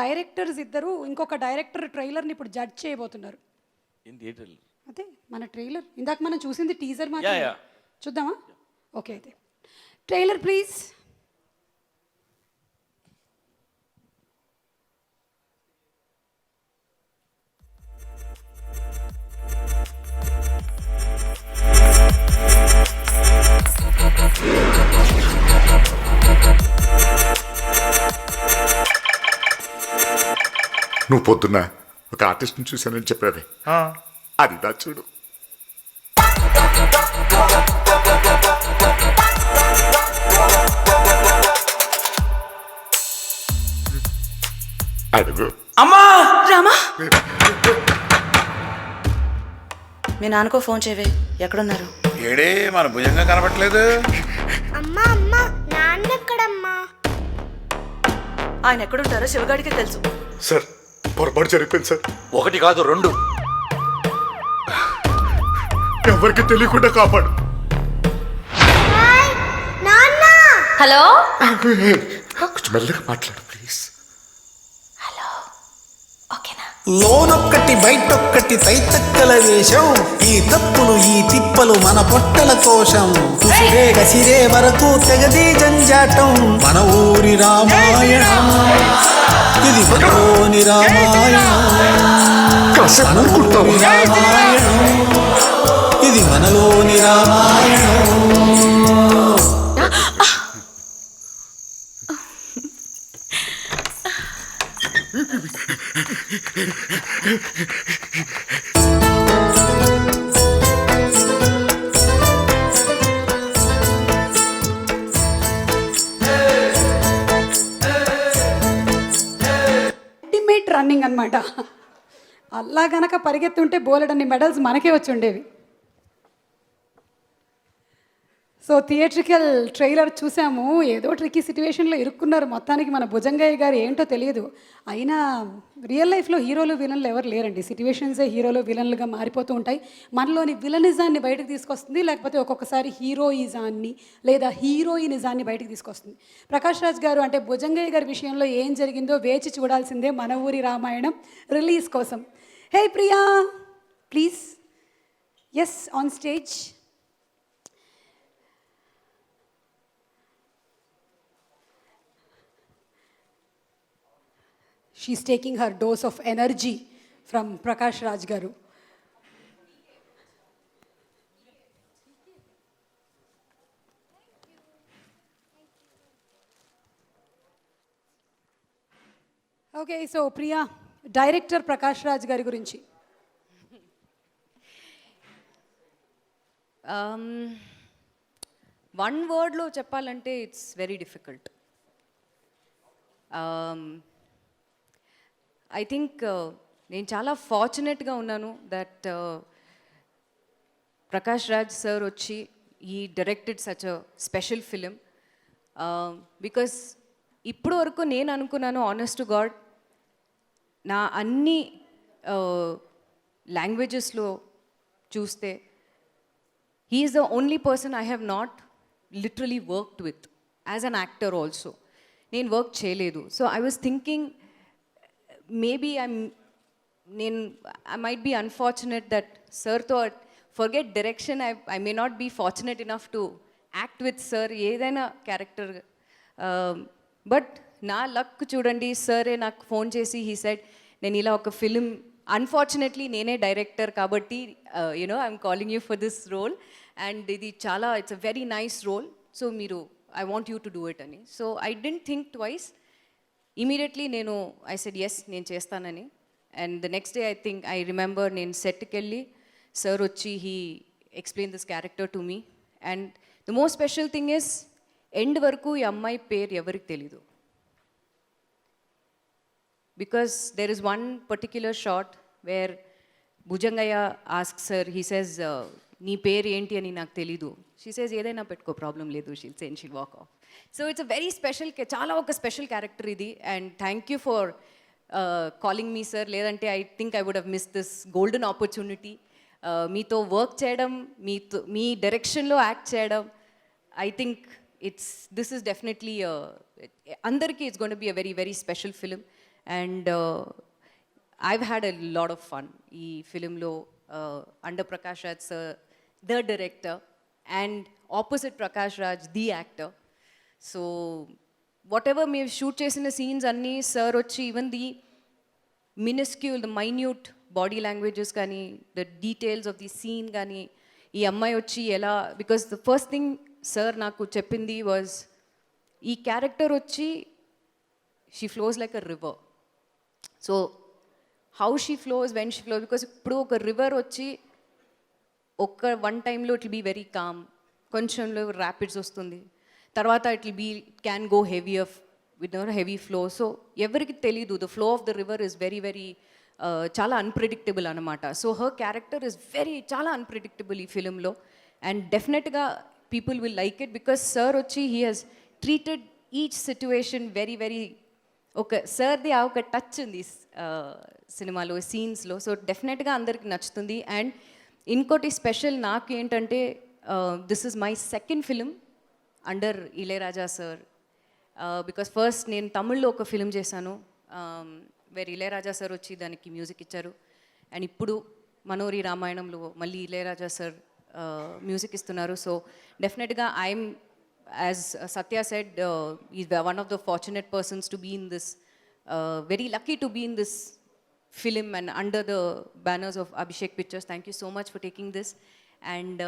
డైరెక్టర్స్ ఇద్దరు ఇంకొక డైరెక్టర్ ట్రైలర్ని ఇప్పుడు జడ్జ్ చేయబోతున్నారు. అదే మన ట్రైలర్, ఇందాక మనం చూసింది టీజర్ మాత్రమే. చూద్దామా? ఓకే, అయితే ట్రైలర్ ప్లీజ్. నువ్వు పొద్దున్న ఒక ఆర్టిస్ట్ని చూశానని చెప్పావే, అది దా చూడు. అడుగు. అమ్మా రామా, మీ నాన్నకో ఫోన్ చేయవే, ఎక్కడున్నారు? ఏడే మన భుజంగా కనబట్లేదు. అమ్మా అమ్మా, నాన్న ఎక్కడమ్మా? ఆయన ఎక్కడుంటారో శివగాడికి తెలుసు. సార్, పొరపాటు జరిగిపోయింది సార్. 1 కాదు 2. ఎవరికి తెలియకుండా కాపాడు. నాన్న. హలో, కొంచెం మెల్లగా మాట్లాడు ప్లీజ్. హలో, ఓకేనా? లోనొక్కటి బయటొక్కటి తైతక్కల వేషం, ఈ తప్పులు ఈ తిప్పలు మన పొట్టల కోశం, కుసిరే గసిరే వరకు తెగది జంజాటం, మన ఊరి రామాయణం ఇది మనలోని రామాయణం, మన ఊరి రామాయణం ఇది మనలోని రామాయణం. అల్టిమేట్ రన్నింగ్ అనమాట. అలా గనక పరిగెత్తుంటే బోలెడన్ని మెడల్స్ మనకే వచ్చి ఉండేవి. సో థియేట్రికల్ ట్రైలర్ చూసాము, ఏదో ట్రిక్కీ సిచ్యువేషన్లో ఇరుక్కున్నారు మొత్తానికి మన భుజంగయ్య గారు, ఏంటో తెలియదు. అయినా రియల్ లైఫ్లో హీరోలు విలన్లు ఎవరు లేరండి, సిచ్యువేషన్సే హీరోలు విలన్లుగా మారిపోతూ ఉంటాయి. మనలోని విలనిజాన్ని బయటకు తీసుకొస్తుంది, లేకపోతే ఒక్కొక్కసారి హీరోయిజాన్ని లేదా హీరోయినిజాన్ని బయటకు తీసుకొస్తుంది. ప్రకాష్ రాజ్ గారు అంటే భుజంగయ్య గారి విషయంలో ఏం జరిగిందో వేచి చూడాల్సిందే మన ఊరి రామాయణం రిలీజ్ కోసం. Hey Priya, please. Yes, on stage. She's taking her dose of energy from Prakash Raj Garu. Okay, so Priya, director Prakash Raj Garu gurinchi. One word lo cheppalante it's very difficult. I think నేను చాలా ఫార్చునేట్గా ఉన్నాను that Prakash Raj sir వచ్చి ఈ directed such a special film. Because ఇప్పుడు వరకు నేను అనుకున్నాను, honest to God, నా అన్ని లాంగ్వేజెస్లో చూస్తే he is the only person I have not literally worked with as an actor also. నేను వర్క్ చేయలేదు. So I was thinking maybe I might be unfortunate that sir thought forget direction, I may not be fortunate enough to act with sir ఏదైనా character. But నా luck చూడండి, సరే నాకు phone చేసి he said నేను ఇలా ఒక ఫిలిం, అన్ఫార్చునేట్లీ నేనే డైరెక్టర్ కాబట్టి you know I'm calling you for this role and ఇది చాలా it's a very nice role, so మీరు I want you to do it అని. So I didn't think twice. Immediately నేను ఐ సెడ్ ఎస్, నేను చేస్తానని. And the next day I remember నేను సెట్కి వెళ్ళి సార్ వచ్చి he explain this character to me. And the most special thing is end వరకు ఈ అమ్మాయి పేరు ఎవరికి తెలీదు. Because there is one particular shot where Bhujangayya ask sir, he says నీ పేరు ఏంటి అని నాకు తెలీదు. షీ సేస్ ఏదైనా పెట్టుకో, ప్రాబ్లం లేదు, she'll say and she'll walk off. So it's a very special, చాలా ఒక స్పెషల్ క్యారెక్టర్ ఇది. And thank you for calling me sir, లేదంటే I think I would have miss this golden opportunity. మీతో work చేయడం, మీ డైరెక్షన్లో act చేయడం, I think this is definitely అందరికీ it's gonna be a very very special film. And I've had a lot of fun ఈ ఫిలింలో. Under Prakash Raj sir the director and opposite Prakash Raj the actor. So whatever మేము shoot చేసిన scenes అన్నీ sir వచ్చి even the minuscule, the minute body languages కానీ, the details of the scene కానీ, ఈ అమ్మాయి వచ్చి ఎలా, because the first thing sir నాకు చెప్పింది వాజ్ ఈ క్యారెక్టర్ వచ్చి she flows like a river. So how she flows, when she flows, because ఇప్పుడు ఒక రివర్ వచ్చి వన్ టైంలో it will be very calm, కొంచెంలో ర్యాపిడ్స్ వస్తుంది, తర్వాత it will be can go heavier with heavy flow. So ఎవరికి తెలీదు, the flow of the river is very very చాలా అన్ప్రెడిక్టబుల్ అనమాట. సో హర్ క్యారెక్టర్ ఇస్ చాలా అన్ప్రెడిక్టబుల్ ఈ ఫిలింలో. అండ్ డెఫినెట్గా people will like it because sir వచ్చి he has treated each situation very very, ఒక సార్ది ఆ ఒక టచ్ ఉంది సినిమాలో, సీన్స్లో. సో డెఫినెట్గా అందరికి నచ్చుతుంది. అండ్ ఇంకోటి స్పెషల్ నాకు ఏంటంటే, this is my second film under Ilaiyaraaja sir. Because first నేను తమిళ్లో ఒక ఫిలిం చేశాను, వేరే ఇళయరాజా సార్ వచ్చి దానికి మ్యూజిక్ ఇచ్చారు. అండ్ ఇప్పుడు మనోరి రామాయణంలో మళ్ళీ ఇళయరాజా సార్ మ్యూజిక్ ఇస్తున్నారు. సో డెఫినెట్గా I'm, as Satya said, is one of the fortunate persons to be in this, very lucky to be in this film and under the banners of Abhishek Pictures. Thank you so much for taking this. And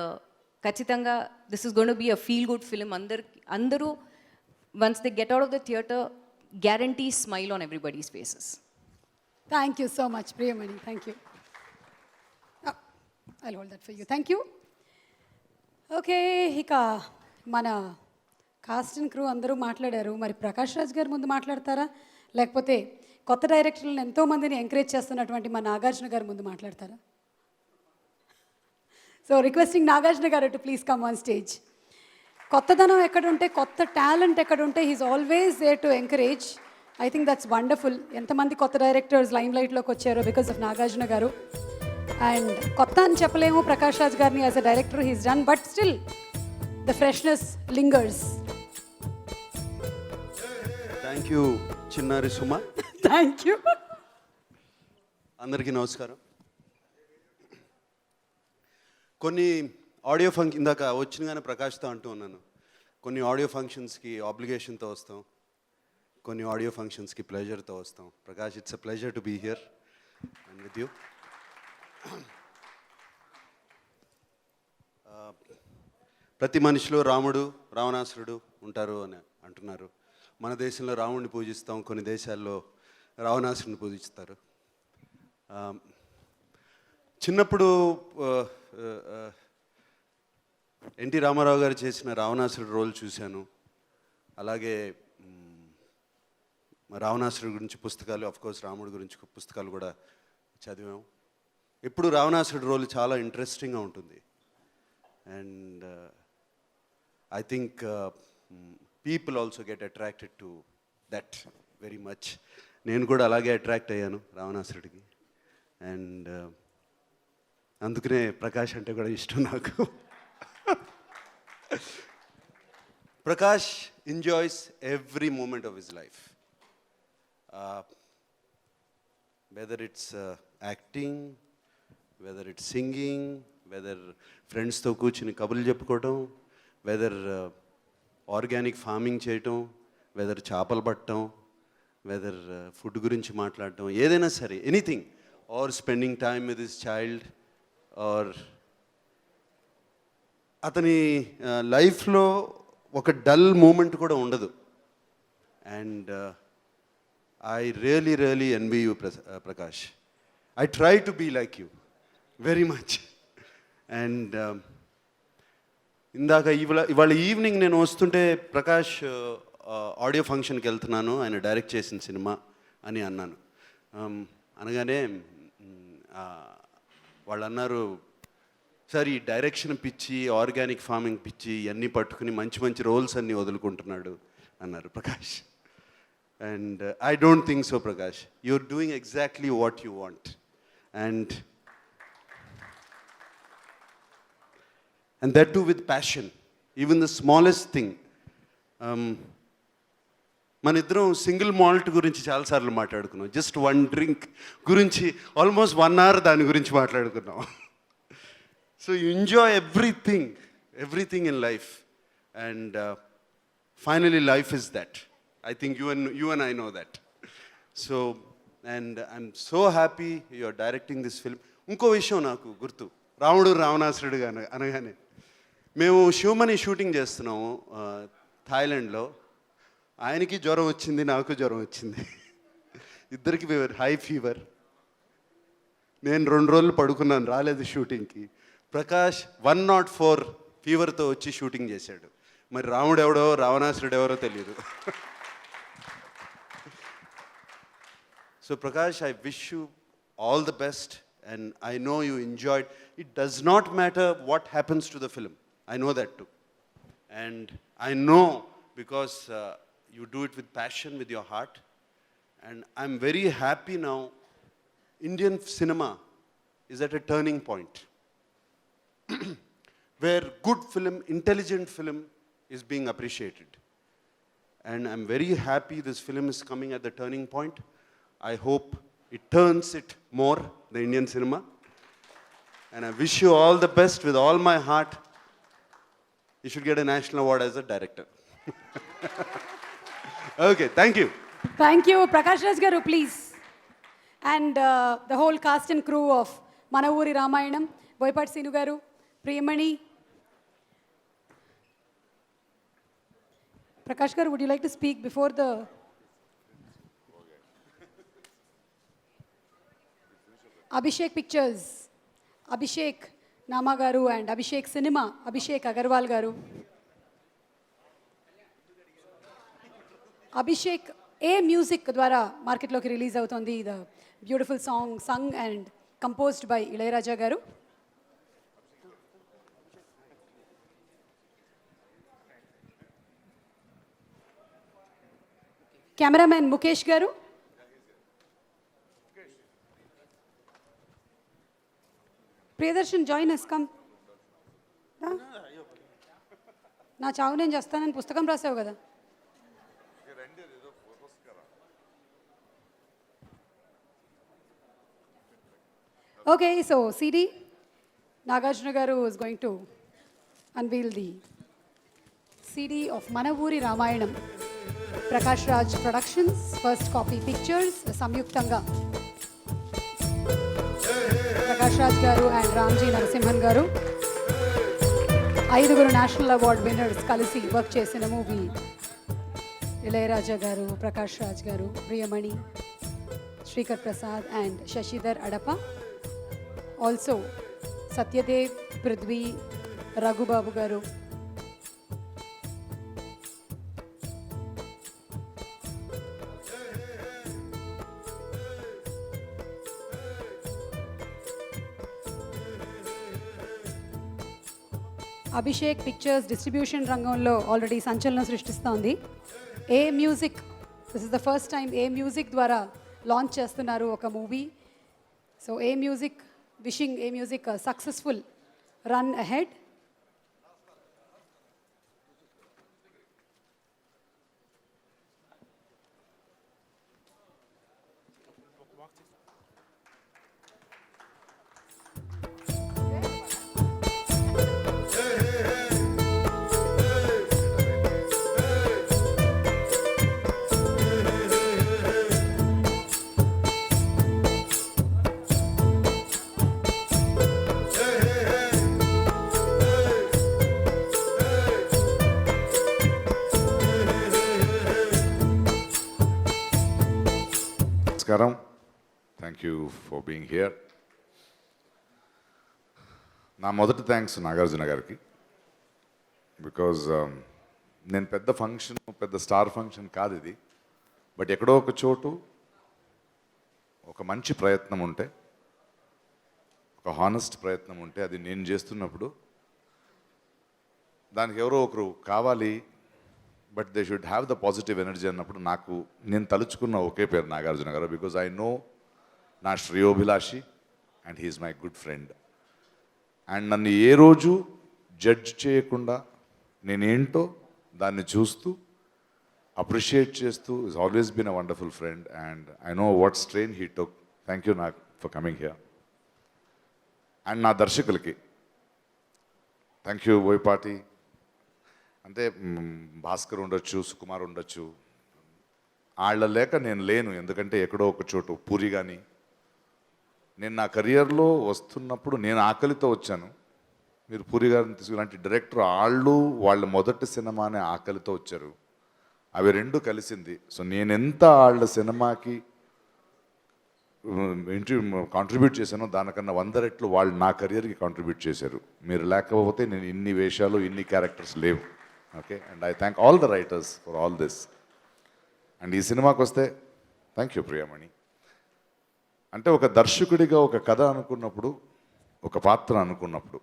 Kachitanga, this is going to be a feel-good film. Andaru, once they get out of the theatre, guarantee smile on everybody's faces. Thank you so much, Priyamani. Thank you. I'll hold that for you. Thank you. Okay, Hika, mana cast and crew andaru మాట్లాడారు. మరి ప్రకాష్ రాజ్ గారు ముందు మాట్లాడతారా, లేకపోతే కొత్త డైరెక్టర్లను ఎంతోమందిని encourage చేస్తున్నటువంటి మా నాగార్జున గారు ముందు మాట్లాడతారా? So requesting Nagarjuna garu to please come on stage. కొత్తదనం ఎక్కడుంటే, కొత్త టాలెంట్ ఎక్కడుంటే he's always there to encourage. I think that's wonderful. ఎంతమంది కొత్త డైరెక్టర్స్ లైమ్ లైట్లోకి వచ్చారో బికాస్ ఆఫ్ నాగార్జున గారు. అండ్ కొత్త అని చెప్పలేము ప్రకాష్ రాజ్ గారిని as a director he's done, but still the freshness lingers. Thank you చిన్నారి సుమ. Thank you. అందరికీ నమస్కారం. కొన్ని ఆడియో ఫంక్షన్ ఇందాక వచ్చినగానే ప్రకాష్తో అంటూ ఉన్నాను, కొన్ని ఆడియో ఫంక్షన్స్కి ఆబ్లిగేషన్తో వస్తాం, కొన్ని ఆడియో ఫంక్షన్స్కి ప్లెజర్తో వస్తాం. Prakash, it's a pleasure to be here and with you. ప్రతి మనిషిలో రాముడు రావణాసురుడు ఉంటారు అని అంటున్నారు. మన దేశంలో రాముడిని పూజిస్తాం, కొన్ని దేశాల్లో రావణాసురుడిని పూజిస్తారు. చిన్నప్పుడు ఎన్టీ రామారావు గారు చేసిన రావణాసురుడు రోల్ చూశాను. అలాగే రావణాసురుడి గురించి పుస్తకాలు, ఆఫ్కోర్స్ రాముడి గురించి పుస్తకాలు కూడా చదివాం. ఎప్పుడు రావణాసురుడి రోల్ చాలా ఇంట్రెస్టింగ్గా ఉంటుంది. And I think people also get attracted to that very much. నేను కూడా అలాగే అట్రాక్ట్ అయ్యాను రావణాసురుడికి. అండ్ అందుకనే ప్రకాష్ అంటే కూడా ఇష్టం నాకు. Prakash enjoys every moment of his life, whether it's acting, whether it's singing, whether ఫ్రెండ్స్తో కూర్చుని కబుర్లు చెప్పుకోవటం, వెదర్ ఆర్గానిక్ ఫార్మింగ్ చేయటం, వెదర్ చేపలు పట్టడం, వెదర్ ఫుడ్ గురించి మాట్లాడటం, ఏదైనా సరే, anything, or spending time with his child, or అతని లైఫ్లో ఒక డల్ మూమెంట్ కూడా ఉండదు. And I really envy you Prakash. I try to be like you very much. And ఇందాక ఇవాళ ఈవినింగ్ నేను వస్తుంటే ప్రకాష్ ఆడియో ఫంక్షన్కి వెళ్తున్నాను, ఆయన డైరెక్ట్ చేసిన సినిమా అని అన్నాను. అనగానే వాళ్ళు అన్నారు, సార్ ఈ డైరెక్షన్ పిచ్చి, ఆర్గానిక్ ఫార్మింగ్ పిచ్చి ఇవన్నీ పట్టుకుని మంచి మంచి రోల్స్ అన్నీ వదులుకుంటున్నాడు అన్నారు Prakash. And I don't think so Prakash. You're doing exactly what you want. And that too with passion, even the smallest thing. మన ఇద్దరం సింగిల్ మాల్ట్ గురించి చాలాసార్లు మాట్లాడుకున్నాం. జస్ట్ వన్ డ్రింక్ గురించి ఆల్మోస్ట్ 1 hour దాని గురించి మాట్లాడుకున్నాం. So you enjoy everything in life. And finally life is that. I think you and I know that. So and I'm so happy you are directing this film. ఇంకో విషయం నాకు గుర్తు, రాముడు రావణాసురుడుగా అనగానే, మేము శివమణి షూటింగ్ చేస్తున్నాము థాయిలాండ్లో. ఆయనకి జ్వరం వచ్చింది, నాకు జ్వరం వచ్చింది, ఇద్దరికి హై ఫీవర్. నేను 2 రోజులు పడుకున్నాను, రాలేదు షూటింగ్కి. ప్రకాష్ 104 ఫీవర్తో వచ్చి షూటింగ్ చేశాడు. మరి రాముడు ఎవడో రావణాసురుడు ఎవరో తెలియదు. So Prakash, I wish you all the best. And I know you enjoyed. It does not matter what happens to the film. I know that too. And I know because you do it with passion, with your heart. And I'm very happy now. Indian cinema is at a turning point where good film, intelligent film is being appreciated. And I'm very happy this film is coming at the turning point. I hope it turns it more, the Indian cinema. And I wish you all the best with all my heart. You should get a national award as a director. Okay, thank you. Thank you. Prakash Raj garu, please. And the whole cast and crew of Mana Uri Ramayanam, Boypati Sinu garu, Priyamani. Prakash garu, would you like to speak before the... Abhishek Pictures, Abhishek Nama garu and Abhishek Cinema, Abhishek Agarwal garu. Abhishek A Music ద్వారా మార్కెట్లోకి release అవుతుంది. The beautiful song Sung and composed by Ilaiyaraaja గారు. Cameraman Mukesh గారు, Priyadarshan join us, come. నా చావు నేను చేస్తానని పుస్తకం రాసావు కదా. ఓకే, సో సిడి నాగార్జున గారు is going to unveil the CD of Mana Oori Ramayanam. Prakash Raj Productions, First Copy Pictures సంయుక్తంగా Prakash Raj garu and Ramji Narasimhan garu, 5 national award winners కలిసి వర్క్ చేసిన movie. Ilaiyaraaja garu, Prakash Raj garu, Priyamani, Srikar Prasad and Sashidhar Adapa, also Satyadev, Prithvi, Raghubabu garu. Abhishek Pictures distribution రంగంలో ఆల్రెడీ సంచలనం సృష్టిస్తోంది. A Music, this is the first time A Music ద్వారా launch చేస్తున్నారు ఒక movie. So A Music, wishing A music successful run ahead. నమస్కారం, thank you for being here. నా మొదటి thanks Nagarjuna గారికి. బికాజ్ నేను పెద్ద ఫంక్షన్, పెద్ద స్టార్ ఫంక్షన్ కాదు ఇది, బట్ ఎక్కడో ఒక చోటు ఒక మంచి ప్రయత్నం ఉంటే, ఒక హానెస్ట్ ప్రయత్నం ఉంటే, అది నేను చేస్తున్నప్పుడు దానికి ఎవరో ఒకరు కావాలి, but they should have the positive energy అన్నప్పుడు నాకు నేను తలుచుకున్న ఒకే పేరు నాగార్జున గారు. బికాజ్ ఐ నో నా శ్రేయోభిలాషి and he's my good friend. And నన్ను ఏ రోజు జడ్జ్ చేయకుండా నేనేంటో దాన్ని చూస్తూ అప్రిషియేట్ చేస్తూ is always been a wonderful friend. And I know what strain he took. Thank you Nag for coming here. And నా దర్శకులకి థ్యాంక్ యూ. బోయపాటి అంటే భాస్కర్ ఉండొచ్చు, సుకుమార్ ఉండొచ్చు, వాళ్ళ లేక నేను లేను. ఎందుకంటే ఎక్కడో ఒక చోటు పూరి కానీ, నేను నా కెరియర్లో వస్తున్నప్పుడు నేను ఆకలితో వచ్చాను. మీరు పూరి గారిని తీసుకులాంటి డైరెక్టర్ వాళ్ళ మొదటి సినిమానే ఆకలితో వచ్చారు. అవి రెండు కలిసింది. సో నేనెంత వాళ్ళ సినిమాకి కాంట్రిబ్యూట్ చేశానో దానికన్నా 100 రెట్లు వాళ్ళు నా కెరియర్కి కాంట్రిబ్యూట్ చేశారు. మీరు లేకపోతే నేను ఇన్ని వేషాలు, ఇన్ని క్యారెక్టర్స్ లేవు. Okay, and I thank all the writers for all this. And ఈ సినిమాకి వస్తే థ్యాంక్ యూ ప్రియమణి. అంటే ఒక దర్శకుడిగా ఒక కథ అనుకున్నప్పుడు, ఒక పాత్ర అనుకున్నప్పుడు,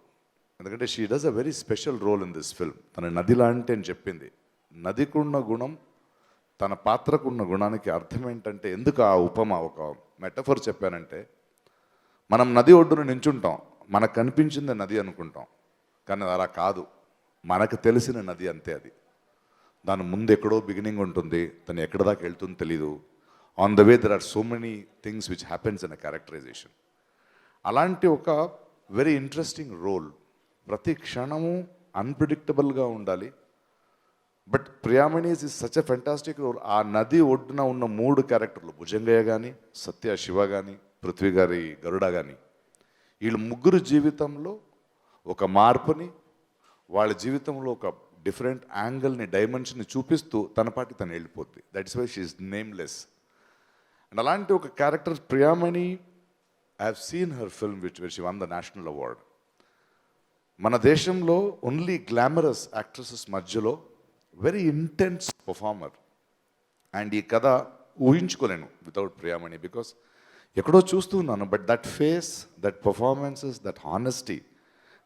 ఎందుకంటే she does a very special role in this film. తన నది లాంటి అని చెప్పింది. నదికున్న గుణం, తన పాత్రకున్న గుణానికి అర్థం ఏంటంటే, ఎందుకు ఆ ఉపమా, ఒక మెటఫర్ చెప్పానంటే, మనం నది ఒడ్డున నించుంటాం, మనకు కనిపించింది నది అనుకుంటాం, కానీ అలా కాదు. మనకు తెలిసిన నది అంతే. అది దాని ముందు ఎక్కడో బిగినింగ్ ఉంటుంది, తను ఎక్కడ దాకా వెళ్తుందో తెలీదు. On the way there are so many things which happens in a characterization. అలాంటి ఒక వెరీ ఇంట్రెస్టింగ్ రోల్. ప్రతి క్షణము అన్ప్రిడిక్టబుల్గా ఉండాలి. But Priyamani's is such a fantastic role. ఆ నది ఒడ్డున ఉన్న 3 క్యారెక్టర్లు, భుజంగయ్య కానీ, సత్య శివ కానీ, పృథ్వీ గారి గరుడ కానీ, వీళ్ళు ముగ్గురు జీవితంలో ఒక మార్పుని, వాళ్ళ జీవితంలో ఒక డిఫరెంట్ యాంగిల్ని, డైమెన్షన్ని చూపిస్తూ తన పాటి తను వెళ్ళిపోద్ది. That is why she is nameless. And అలాంటి ఒక character Priyamani, I have seen her film which she won the national award. మన దేశంలో ఓన్లీ గ్లామరస్ యాక్ట్రసెస్ మధ్యలో వెరీ ఇంటెన్స్ పర్ఫార్మర్. అండ్ ఈ కథ ఊహించుకోలేను వితౌట్ ప్రియామణి. బికాస్ ఎక్కడో చూస్తున్నాను, but that face, that performances, that honesty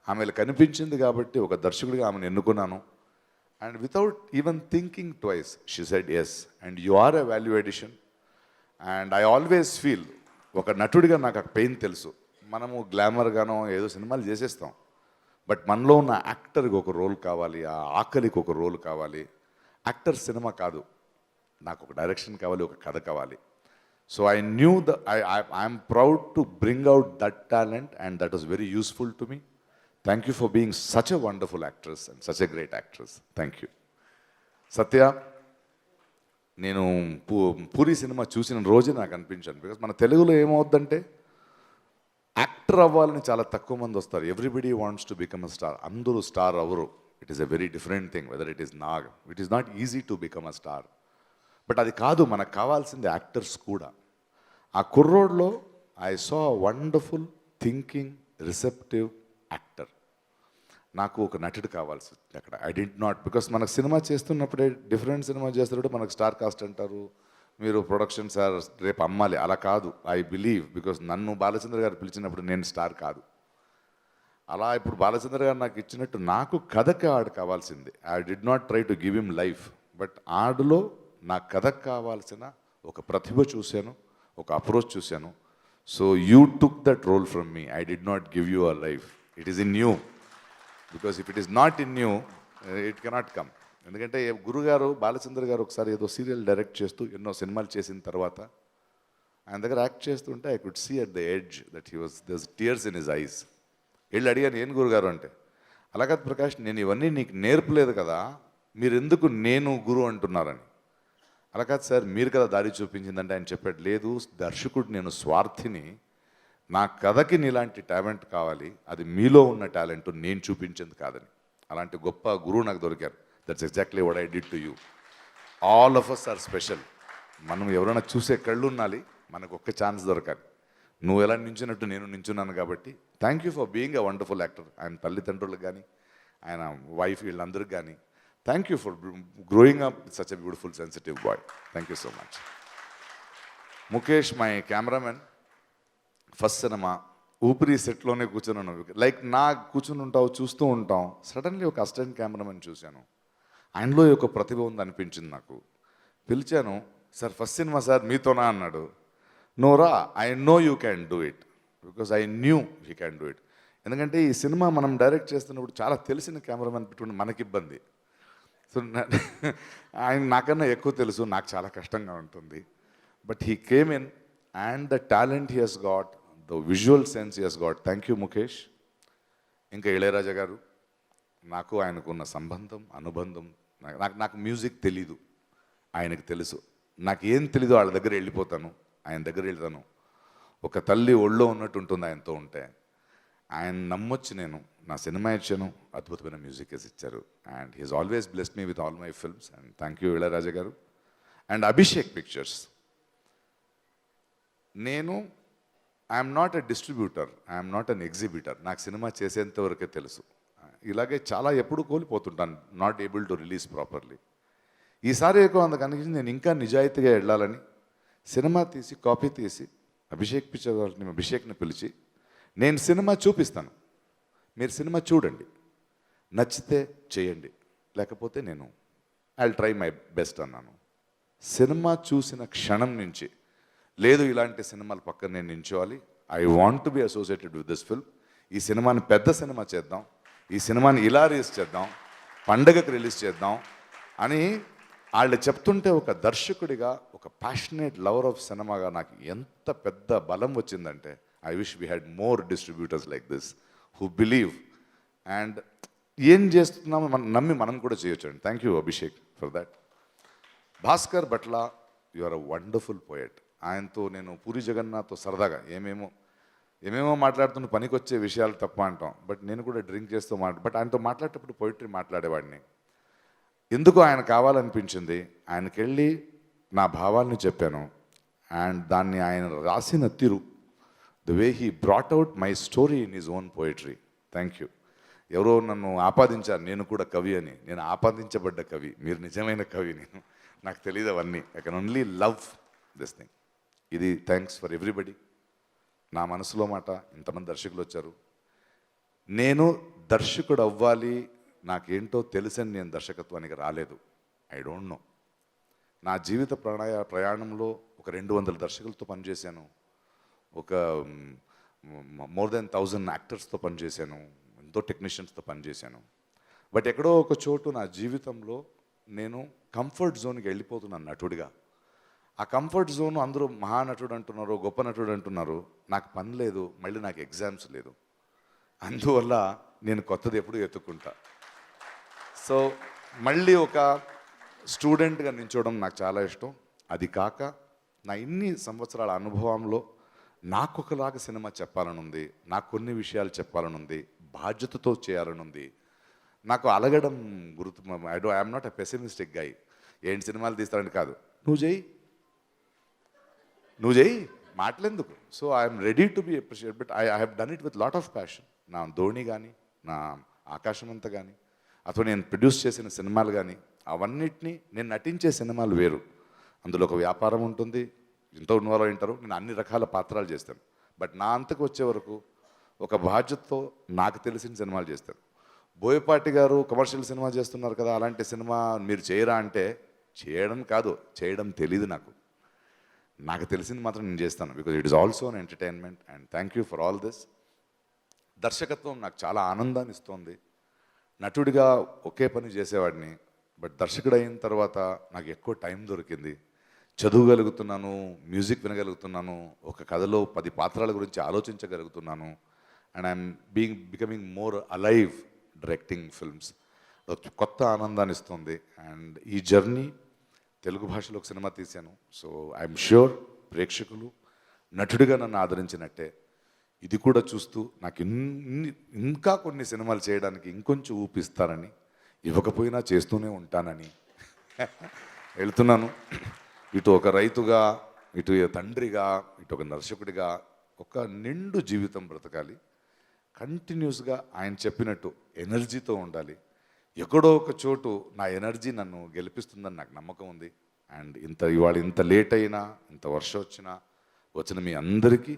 ఆమెలో కనిపించింది కాబట్టి ఒక దర్శకుడిగా ఆమెను ఎన్నుకున్నాను. And without even thinking twice she said yes, and you are a value edition. And I always feel, ఒక నటుడిగా నాకు ఆ పెయిన్ తెలుసు. మనము గ్లామర్గానో ఏదో సినిమాలు చేసేస్తాం, బట్ మనలో ఉన్న యాక్టర్కి ఒక రోల్ కావాలి, ఆ ఆకలికి ఒక రోల్ కావాలి. యాక్టర్ సినిమా కాదు, నాకు ఒక డైరెక్షన్ కావాలి, ఒక కథ కావాలి. So I knew I'm proud to bring out that talent, and that was very useful to me. Thank you for being such a wonderful actress and such a great actress. Thank you. Satya, నేను Puri cinema చూసిన రోజే నాకు అనిపించాను. Because మన తెలుగులో ఏమవుద్దంటే, actor అవ్వాలని చాలా తక్కువ మంది వస్తారు. Everybody wants to become a star. అందరూ స్టార్ అవ్వరు. It is a very different thing whether it is Nag. It is not easy to become a star. But అది కాదు, మనకు కావాల్సింది యాక్టర్స్ కూడా. ఆ కుర్రోడ్లో I saw wonderful thinking receptive actor. నాకు ఒక నటుడు కావాల్సి అక్కడ. ఐ డింట్ నాట్, బికాస్ మనకు సినిమా చేస్తున్నప్పుడే డిఫరెంట్ సినిమా చేస్తున్నప్పుడు మనకు స్టార్ కాస్ట్ అంటారు, మీరు ప్రొడక్షన్ సార్ రేపు అమ్మాలి. అలా కాదు. ఐ బిలీవ్, బికాస్ నన్ను బాలచంద్ర గారు పిలిచినప్పుడు నేను స్టార్ కాదు. అలా ఇప్పుడు బాలచంద్ర గారు నాకు ఇచ్చినట్టు నాకు కథకి ఆడు కావాల్సింది. I did not try to give him life, but ఆడులో నా కథకు కావాల్సిన ఒక ప్రతిభ చూశాను, ఒక అప్రోచ్ చూశాను. So you took that role from me. I did not give you a life. It is in you, because if it is not in you it cannot come. ఎందుకంటే గురుగారు బాలచంద్ర గారు ఒకసారి ఏదో సీరియల్ డైరెక్ట్ చేస్తూ ఎన్నో సినిమాలు చేసిన తర్వాత ఆయన దగ్గర యాక్ట్ చేస్తుంటే I could see at the edge that he was there tears in his eyes. వెళ్ళి అడిగాను, ఏం గురుగారు అంటే, అలాగే ప్రకాష్, నేను ఇవన్నీ నీకు నేర్పలేదు కదా, మీరు ఎందుకు నేను గురు అంటున్నారని. అలా కాదు సార్, మీరు కదా దారి చూపించిందంటే ఆయన చెప్పాడు, లేదు దర్శకుడు నేను స్వార్థిని, నా కథకి నీలాంటి టాలెంట్ కావాలి, అది మీలో ఉన్న టాలెంట్ నేను చూపించింది కాదని. అలాంటి గొప్ప గురువు నాకు దొరికారు. That's exactly what I did to you. All of us are special. మనం ఎవరైనా చూసే కళ్ళు ఉండాలి, మనకు ఒక్క ఛాన్స్ దొరకాలి. నువ్వు ఎలా నించున్నట్టు నేను నించున్నాను కాబట్టి thank you for being a wonderful actor. ఆయన తల్లిదండ్రులకు కానీ ఆయన వైఫ్ వీళ్ళందరికీ కానీ thank you for growing up such a beautiful sensitive boy. Thank you so much. Mukesh, my cameraman, first సినిమా ఊపిరి సెట్లోనే కూర్చున్నాను. లైక్ నా కూర్చుని ఉంటావు, చూస్తూ ఉంటాం. సడన్లీ ఒక అసిస్టెంట్ కెమెరామెన్ చూశాను, ఆయనలో ఒక ప్రతిభ ఉంది అనిపించింది నాకు. పిలిచాను, సార్ ఫస్ట్ సినిమా సార్ మీతోనా అన్నాడు. నోరా, I know you can do it, because I knew he can do it. ఎందుకంటే ఈ సినిమా మనం డైరెక్ట్ చేస్తున్నప్పుడు చాలా తెలిసిన కెమెరామెన్ పెట్టుకుని మనకి ఇబ్బంది. సో ఆయన నాకన్నా ఎక్కువ తెలుసు, నాకు చాలా కష్టంగా ఉంటుంది. But he came in and the talent he has got, the visual sense he has got. Thank you Mukesh. ఇంకా ఇళయరాజా గారు, నాకు ఆయనకున్న సంబంధం, అనుబంధం, నాకు మ్యూజిక్ తెలీదు, ఆయనకు తెలుసు. నాకు ఏం తెలీదు వాళ్ళ దగ్గర వెళ్ళిపోతాను, ఆయన దగ్గర వెళ్తాను. ఒక తల్లి ఒళ్ళో ఉన్నట్టు ఉంటుంది ఆయనతో ఉంటే. ఆయన నమ్మొచ్చి నేను నా సినిమా ఇచ్చాను, అద్భుతమైన మ్యూజిక్ ఇచ్చారు. And he's always blessed me with all my films. And thank you Ilaiyaraaja గారు. అండ్ అభిషేక్ పిక్చర్స్, నేను I'm not a distributor, I'm not an exhibitor. నాకు సినిమా చేసేంత వరకే తెలుసు. ఇలాగే చాలా ఎప్పుడు కోల్పోతుంటాను, not able to release properly. ఈసారి ఎక్కువ అందుకు అనిపించింది, నేను ఇంకా నిజాయితీగా వెళ్ళాలని సినిమా తీసి కాపీ తీసి అభిషేక్ పిక్చర్ వాళ్ళని, అభిషేక్ని పిలిచి నేను సినిమా చూపిస్తాను, మీరు సినిమా చూడండి, నచ్చితే చేయండి, లేకపోతే నేను ఐ ట్రై మై బెస్ట్ అన్నాను. సినిమా చూసిన క్షణం నుంచి లేదు ఇలాంటి సినిమాలు పక్కన నేను నించోవాలి, I want to be associated with this film. ఈ సినిమాని పెద్ద సినిమా చేద్దాం, ఈ సినిమాని ఇలా రిలీజ్ చేద్దాం, పండగకు రిలీజ్ చేద్దాం అని వాళ్ళు చెప్తుంటే ఒక దర్శకుడిగా, ఒక ప్యాషనేట్ లవర్ ఆఫ్ సినిమాగా నాకు ఎంత పెద్ద బలం వచ్చిందంటే, I wish we had more distributors like this who believe and ఏం చేస్తున్నామో మనం నమ్మి మనం కూడా చేయొచ్చండి. Thank you Abhishek for that. Bhaskar Bhatla, you are a wonderful poet. ఆయనతో నేను పూరి జగన్నాథ్తో సరదాగా ఏమేమో మాట్లాడుతున్న పనికొచ్చే విషయాలు తప్ప అంటాం, బట్ నేను కూడా డ్రింక్ చేస్తూ బట్ ఆయనతో మాట్లాడేటప్పుడు పోయిటరీ మాట్లాడేవాడిని. ఎందుకు ఆయన కావాలనిపించింది, ఆయనకి వెళ్ళి నా భావాల్ని చెప్పాను. అండ్ దాన్ని ఆయన రాసిన తీరు, the way he brought out my story in his own poetry. Thank you. ఎవరో నన్ను ఆపాదించారు నేను కూడా కవి అని. నేను ఆపాదించబడ్డ కవి, మీరు నిజమైన కవి. నాకు తెలియదు అవన్నీ. I can only love this thing. ఇది థ్యాంక్స్ ఫర్ ఎవ్రీబడి. నా మనసులో మాట, ఇంతమంది దర్శకులు వచ్చారు. నేను దర్శకుడు అవ్వాలి, నాకేంటో తెలుసని నేను దర్శకత్వానికి రాలేదు. I don't know. నా జీవిత ప్రయాణంలో ఒక 200 దర్శకులతో పనిచేశాను, ఒక మోర్ దెన్ 1000 యాక్టర్స్తో పనిచేశాను, ఎంతో టెక్నీషియన్స్తో పనిచేశాను. బట్ ఎక్కడో ఒక చోటు నా జీవితంలో నేను కంఫర్ట్ జోన్కి వెళ్ళిపోతున్నాను నటుడిగా. ఆ కంఫర్ట్ జోన్ అందరూ మహానటుడు అంటున్నారు, గొప్ప నటుడు అంటున్నారు. నాకు పని లేదు, మళ్ళీ నాకు ఎగ్జామ్స్ లేదు. అందువల్ల నేను కొత్తది ఎప్పుడు ఎత్తుక్కుంటా. సో మళ్ళీ ఒక స్టూడెంట్గా నించోవడం నాకు చాలా ఇష్టం. అది కాక నా ఇన్ని సంవత్సరాల అనుభవంలో నాకు ఒకలాగా సినిమా చెప్పాలని ఉంది, నాకు కొన్ని విషయాలు చెప్పాలని ఉంది, బాధ్యతతో చేయాలని ఉంది. నాకు అలగడం గుర్తు. I'm not a pessimistic guy. ఏంటి సినిమాలు తీస్తారని కాదు, నువ్వు చెయ్యి మాటలెందుకు. So I'm ready to be appreciate, but I have done it with lot of passion. నా ధోని కానీ, నా ఆకాశమంత కానీ, అథవా నేను ప్రొడ్యూస్ చేసిన సినిమాలు కానీ, అవన్నిటినీ నేను నటించే సినిమాలు వేరు. అందులో ఒక వ్యాపారం ఉంటుంది, ఎంతో ఇన్వాల్వ్ ఉంటారు, నేను అన్ని రకాల పాత్రలు చేస్తాను. బట్ నా అంతకు వచ్చే వరకు ఒక బాధ్యతతో నాకు తెలిసిన సినిమాలు చేస్తాను. బోయపాటి గారు కమర్షియల్ సినిమా చేస్తున్నారు కదా, అలాంటి సినిమా మీరు చేయరా అంటే చేయడం కాదు, చేయడం తెలీదు నాకు. నాకు తెలిసింది మాత్రం నేను చేస్తాను, because it is also an entertainment. And thank you for all this. దర్శకత్వం నాకు చాలా ఆనందాన్ని ఇస్తోంది. నటుడిగా ఒకే పని చేసేవాడిని, బట్ దర్శకుడు అయిన తర్వాత నాకు ఎక్కువ టైం దొరికింది. చదవగలుగుతున్నాను, మ్యూజిక్ వినగలుగుతున్నాను, ఒక కథలో 10 పాత్రల గురించి ఆలోచించగలుగుతున్నాను. And I'm becoming more alive directing films. కొత్త ఆనందాన్ని ఇస్తుంది. అండ్ ఈ జర్నీ తెలుగు భాషలో ఒక సినిమా తీశాను. సో ఐఎమ్ ష్యూర్ ప్రేక్షకులు నటుడిగా నన్ను ఆదరించినట్టే ఇది కూడా చూస్తూ నాకు ఇంకా కొన్ని సినిమాలు చేయడానికి ఇంకొంచెం ఊపిస్తారని, ఇవ్వకపోయినా చేస్తూనే ఉంటానని వెళ్తున్నాను. ఇటు ఒక రైతుగా, ఇటు తండ్రిగా, ఇటు ఒక దర్శకుడిగా ఒక నిండు జీవితం బ్రతకాలి. కంటిన్యూస్గా ఆయన చెప్పినట్టు ఎనర్జీతో ఉండాలి. ఎక్కడో ఒక చోటు నా ఎనర్జీ నన్ను గెలిపిస్తుందని నాకు నమ్మకం ఉంది. అండ్ ఇవాళ ఇంత లేట్ అయినా, ఇంత వర్షం వచ్చిన మీ అందరికీ,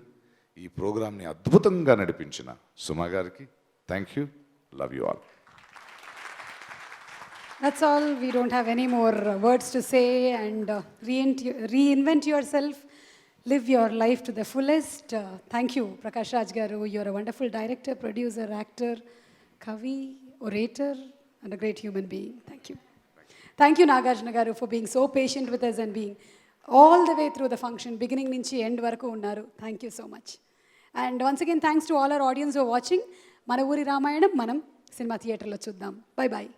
ఈ ప్రోగ్రామ్ని అద్భుతంగా నడిపించిన సుమా గారికి thank you. Love you all. That's all. We don't have any more words to say. And reinvent yourself. Live your life to the fullest. Thank you, Prakash Raj Garu. You're a wonderful director, producer, actor, kavi, orator, and a great human being. Thank you. Thank you, Nagarjuna Garu, for being so patient with us and being all the way through the function, beginning nunchi end varaku unnaru. Thank you so much. And once again, thanks to all our audience who are watching. Mana Uri Ramayanam, Manam Cinema Theatre lo chuddam. Bye bye.